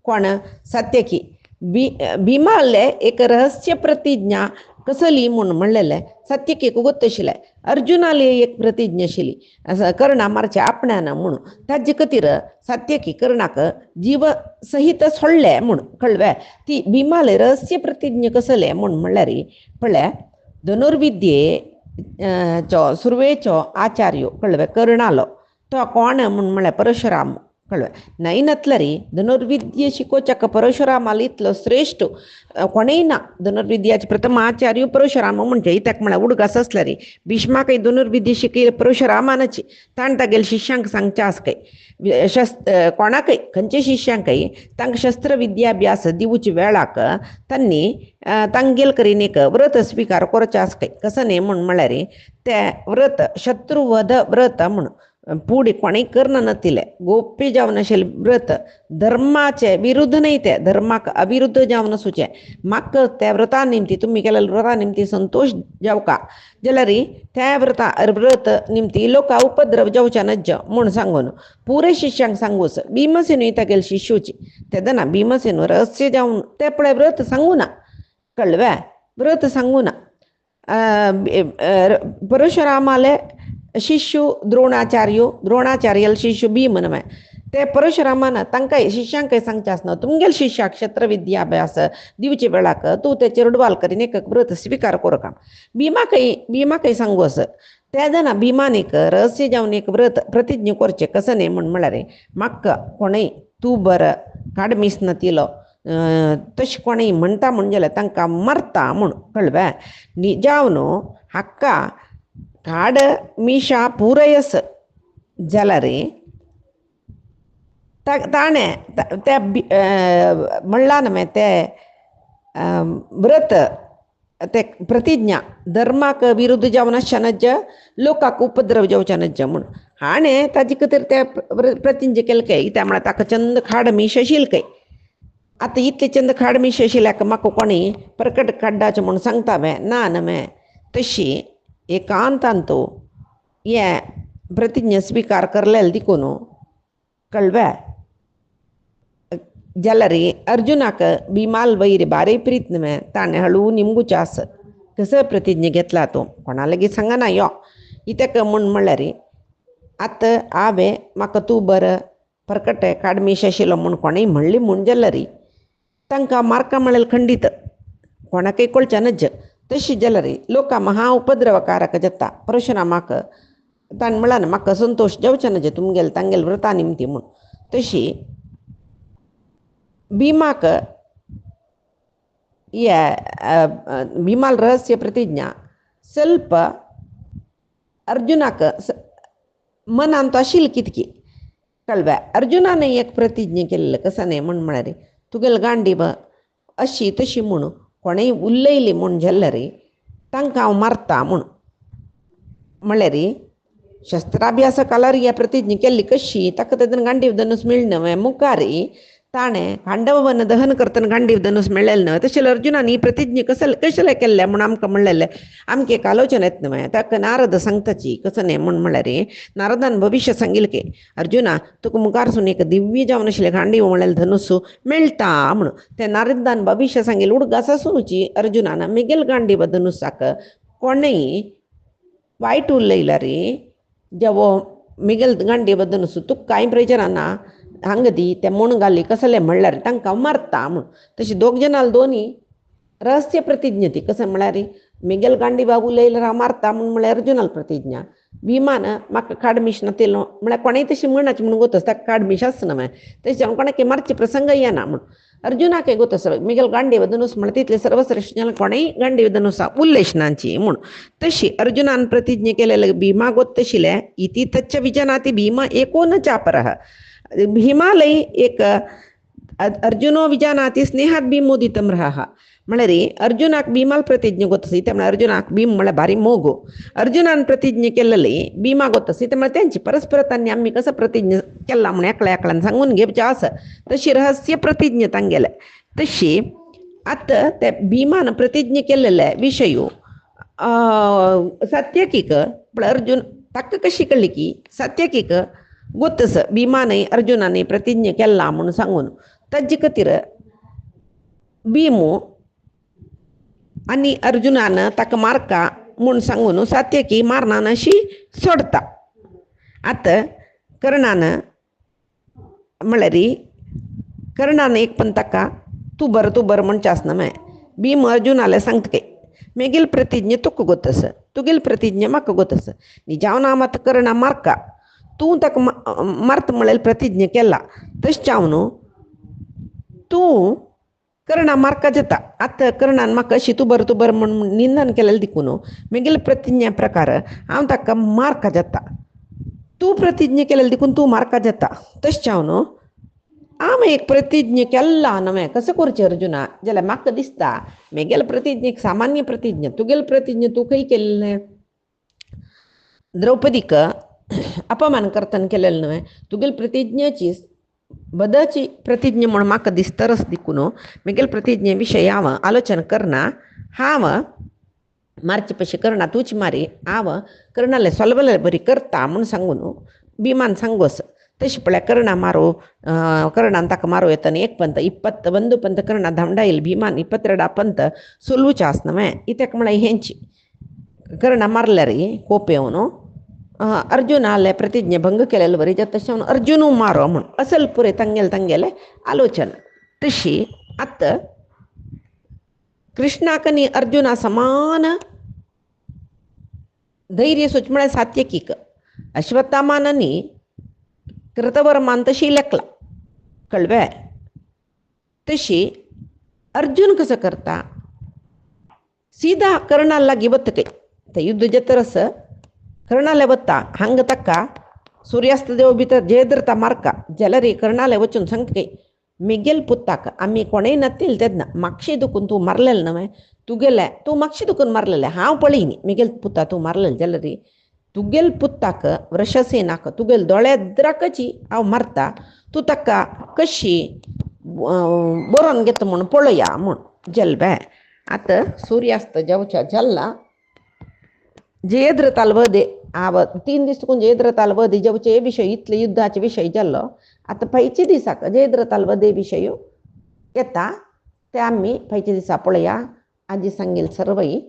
कोण सात्यकी. भीमाले एक रहस्य प्रतिज्ञा कसली म्हूण म्हणलेले सात्यकीक गोत आशिल्ले. अर्जुनाली एक प्रतिज्ञा आशिल्ली कर्णा मारचे आपणान म्हणून ताजे खातीर सात्यकी कर्णाक जीव सहित सोडले म्हूण कळव्या. ती भीमाले रहस्य प्रतिज्ञा कसले म्हूण म्हणल्यार पळय धनुर्विद्ये सुरवेचो आचार्य कळवे कर्णालो तो कोण म्हूण म्हळ्यार परशुराम कळवा नैनतलरी धनुर्विद्ये शिकोचक परशुरामाला इतलं श्रेष्ठ कोणीना धनुर्विद्याचे प्रथम आचार्य परशुराम म्हणजे इतक म्हणा उडगास असला रे भीष्मा काही धनुर्विद्ये शिकली परशुरामानाची ताणता गेल शिष्यांक सांगच्यास काही कोणाकय खंचे शिष्यांकय तांक शस्त्र विद्याभ्यास दिवची वेळाक त्यांनी तांगेल करीन एक व्रत स्वीकार करच्यास काही कसं नाही म्हणून म्हणल्या रे त्या व्रत शत्रुवध व्रत म्हणून पुढे कोणी कर्ण नसले गोप्य जावन असेल व्रत धर्माचे विरुद्ध नाही ते धर्माक अविरुद्ध जावन सुचे माक त्या व्रता निमती तुम्ही केलेल्या व्रता निमती संतोष जाव का जलरी त्या व्रत निमती लोका उपद्रव जावच्या नज्ज म्हणून सांगून पुरे शिष्यांक सांगूस भीमसेन इथं गेल शिष्यूची तेदना भीमसेन रहस्य जाऊन ते पळे व्रत सांगू ना कळव्या व्रत सांगू ना परशुरामाले शिष्यू द्रोणाचार्यल शिष्यू भीम नव्हे ते परशुरामानं तांकां शिष्यांक सांगच्यास ना तुमगेल शिष्याक क्षेत्र विद्याभ्यास दिवचे वेळाक तू त्याचे रुडवाल करीन एक व्रत स्वीकार करू का भीमा काही सांगू असं त्या जाणा भीमान एक रहस्य जाऊन एक व्रत प्रतिज्ञ करचे कसं नाही म्हणून म्हणा रे म्हाक कोणय तू बरं काडमीस न तिलो तशी कोणय म्हणता म्हणजे तांकां मरता म्हणून कळव्या निजावनो हक्का काड मीशा पूरयस जलरे ताणे त्या म्हणला नमे ते व्रत ते प्रतिज्ञा धर्माक विरुद्ध जावन नज्ज लोकाक उपद्रव जावच्या नज्ज म्हणून हाणे ताजी खातीर ते प्रतिज्ञा केले काय त्यामुळे ताका चंद खाड मीश आशिल काय आता इतले चंद खाड मीश आशिल्ल्याक म्हाका कोणी प्रकट काडडाचें म्हणून सांगता वे ना नमे तशी एकांतान तो ये प्रतिज्ञा स्वीकार करलेल दिकून कळव्या जलरी अर्जुनाक भीमाल वैर बारे प्रीत नव्हे ताणे हळू निमगुचास कसं प्रतिज्ञा घेतला तो कोणा लगेच सांगना यो इतक म्हण म्हणल्यार आतां आवे म्हाका तूं बरं प्रकट काडमीश आशिल्लो म्हूण कोणेय म्हणली म्हूण जल्लरी तांकां मार्का म्हळेल खंडीत कोणाकय कळच्या नज्ज तशी जलरी लोकां महा उपद्रवकारक जाता परशुरामाक ताणें म्हळां ना म्हाका संतोष जावचें नजे तुमगेल तांगेल व्रता निमती म्हूण तशी भीमाक भीमाल रहस्य प्रतिज्ञा ಸ್ವಲ್ಪ अर्जुनाक मनान तो आशिल्ली कितकी कळव्या अर्जुनाने एक प्रतिज्ञा केल्लें कसं न्ही म्हूण म्हळ्यार तुगेल गांडीब अशी तशी म्हूण कोणेय उलयली म्हूण जाल्यार तांकां हांव मारता म्हूण म्हळ्यार शस्त्राभ्यास कालार ही प्रतिज्ञा केल्ली कशी ताका तेदन गांडीव धनुस मेळ्ळें न्हय मुखारी ताणें पांडवन दहन करतना गांडीव धनुस मेळ्ळेलें न्हय तशें अर्जुनान ही प्रतिज्ञा कशें केल्लें म्हूण आमकां म्हणलेलें आमकां एक आलोचना येता न्हय ताका नारद सांगताची कसं न्ही म्हूण म्हळ्यार नारदान भविश्य सांगिल्लें की अर्जुना तुका मुखारसून एक दिव्य जावन आशिल्लें गांडीव म्हळ्ळेलें धनुस मेळटा म्हणून तें नारदान भविश्य सांगिल्लें उडगास आसूनची अर्जुनान मिगेल गांडीव धनुसाक कोणेय वायट उलयला रे जेवो मिगेल गांडीव धनुस तुका कांय प्रयोजना ना हांगा दी ते म्हूण घाली कसलें म्हणल्यार तांकां मारता म्हूण तशी दोग जनाल दोनी रहस्य प्रतिज्ञा ती कसं म्हळ्यार मिगेल गांडीबा उलयल्यार हांव मारता म्हूण म्हळ्यार अर्जुनाल प्रतिज्ञा भीमान म्हाका काडमीश नातिलो म्हळ्यार कोणेय तशी म्हणनाची म्हूण गोतस ताका काडमीश आसना मागीर तशें कोणाक मारचे प्रसंग येना म्हूण अर्जुनाक गोतस मिगेल गांडीव धनुस म्हळ्यार तितले सर्वश्रेष्ठ जनां कोणेय गांडीव धनुसा उल्लेशनांची म्हूण तशी अर्जुनान प्रतिज्ञा केलेलें भीमा गोत तशिले इति तच्च विजनाति भीम एको न चापरः भीमालय एक अर्जुनो विजानाति स्नेहात भीमोदितं रहः म्हळ्यार अर्जुनाक भीमाल प्रतिज्ञा गोतसी ते म्हळ्यार अर्जुनाक भीम म्हळ्यार भारी मोग अर्जुनान प्रतिज्ञा केलेली भीमा गोतसी ते म्हळ्यार त्यांची परस्पर तांणी आमी कसं प्रतिज्ञा केला म्हूण एकल्यान सांगून घेवचें आसा तशी रहस्य प्रतिज्ञा तांगेले तशी आतां ते भीमान प्रतिज्ञा केलेले विशय सत्यकीक म्हळ्यार अर्जुन ताका कशी कळ्ळी की सत्यकीक गोतस भीमाने अर्जुनाने प्रतिज्ञा केला म्हणून सांगून ताजे खातीर भीमू आनी अर्जुनान ताका मारका म्हूण सांगून सात्यकी मारनान अशी सोडता आतां कर्णान म्हळ्यार कर्णान एक पण ताका तूं बरं म्हणचें आसना मागीर भीम अर्जुनाले सांगता काय मेगेल प्रतिज्ञा तुका गोतस तुगेल प्रतिज्ञा म्हाका गोतस न्ही जावन हांव आतां कर्णा मारका तू ताका मारता म्हळ्यार प्रतिज्ञा केला तशें हांव न्हू तूं कर्णा मारका जाता आतां कर्णान म्हाका अशी तूं बर म्हणून निंदन केलेलें देखून म्हगेले प्रतिज्ञा प्रकार हांव ताका मारका जाता तूं प्रतिज्ञा केलेलें देखून तूं मारका जाता तशें हांव न्हू हांव एक प्रतिज्ञा केला न्हय कशें करचें अर्जुना जाल्यार म्हाका दिसता म्हगेले प्रतिज्ञेक सामान्य प्रतिज्ञा तुगेले प्रतिज्ञा तूं खंय केल्लें द्रौपदीक अपमान करतना केलेलें न्हय तुगेले प्रतिज्ञेची बदलची प्रतिज्ञा म्हणून म्हाका दिसतरच देखून म्हगेले प्रतिज्ञे विशयी हांव आलोचना करना हांव मारचे पयशे करना तूच मारी हांव कर्णाले सोलबले बरी करता म्हणून सांगून भिमान सांगोस तशें पळय कर्णा मारो कर्णान ताका मारो येतना एक पंत 20 ಒಂದು पंत कर्णा धांवडा येयले भिमान 22 पंत सोलवूचे आसना इत्याक म्हळ्यार हेंची कर्णा मारल्यार कोप येवन अर्जुनाले प्रतिज्ञೆ भंग केलेले बरी तशें अर्जुनू मारो म्हूण असल पुरे ತಂಗೆಲೆ आलोचना तशी आत कृष्णाकनी अर्जुना समान धैर्य सुचमळे सात्यकीक अश्वत्थामाननी कृतवर्मान तशी लेखला कळवे तशी अर्जुन कसं करता सीधा कर्णाला लागी बत्तके ते युद्ध जतरस कर्णाले बत्ता हंग तक्क सूर्यास्त देव भितर जयद्रता मार्का जलरी कर्णाले वचून सांगके मिगेल पुत्ताक आम्ही कोणेय नत्तील तेदना मागशी दुखून तू मारलेलं नव्हे तुगेले तू मागशी दुखून मारलेले हांव पळयनी मिगेल पुत्ता तू मारलेलं जलरी तुगेल पुत्ताक वृषसेनाक तुगेल दोळ्याद्राकची हांव मारता तू ताका कशी बरोवन घेता म्हूण पळया म्हूण जल्बे आतां सूर्यास्त जावच्या जल्ला जयद्रथाल वधे हांव 3 दीस तुकून जयद्रथाल वधे जावचे विशय इतले युद्धाचे विशय जाल्लो आतां पयचे दिसाक जयद्रथाल वधे विशय येता ते आमी पयचे दिसा पळया आजी सांगेल सर्वई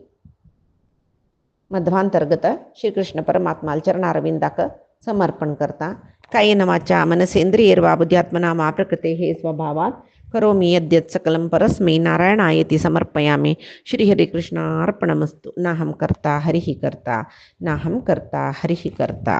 मध्वांतर्गत श्रीकृष्ण परमात्माल चरणारविंदाक समर्पण करता कायेन वाचा मनसेंद्रियैर्वा बुद्ध्यात्मना वा प्रकृतेः स्वभावात् करोमि यद्यत् सकलं परस्मै नारायणायति समर्पयामि श्रीहरिकृष्णार्पणमस्तु नाहं कर्ता हरिः कर्ता नाहं कर्ता हरिः कर्ता।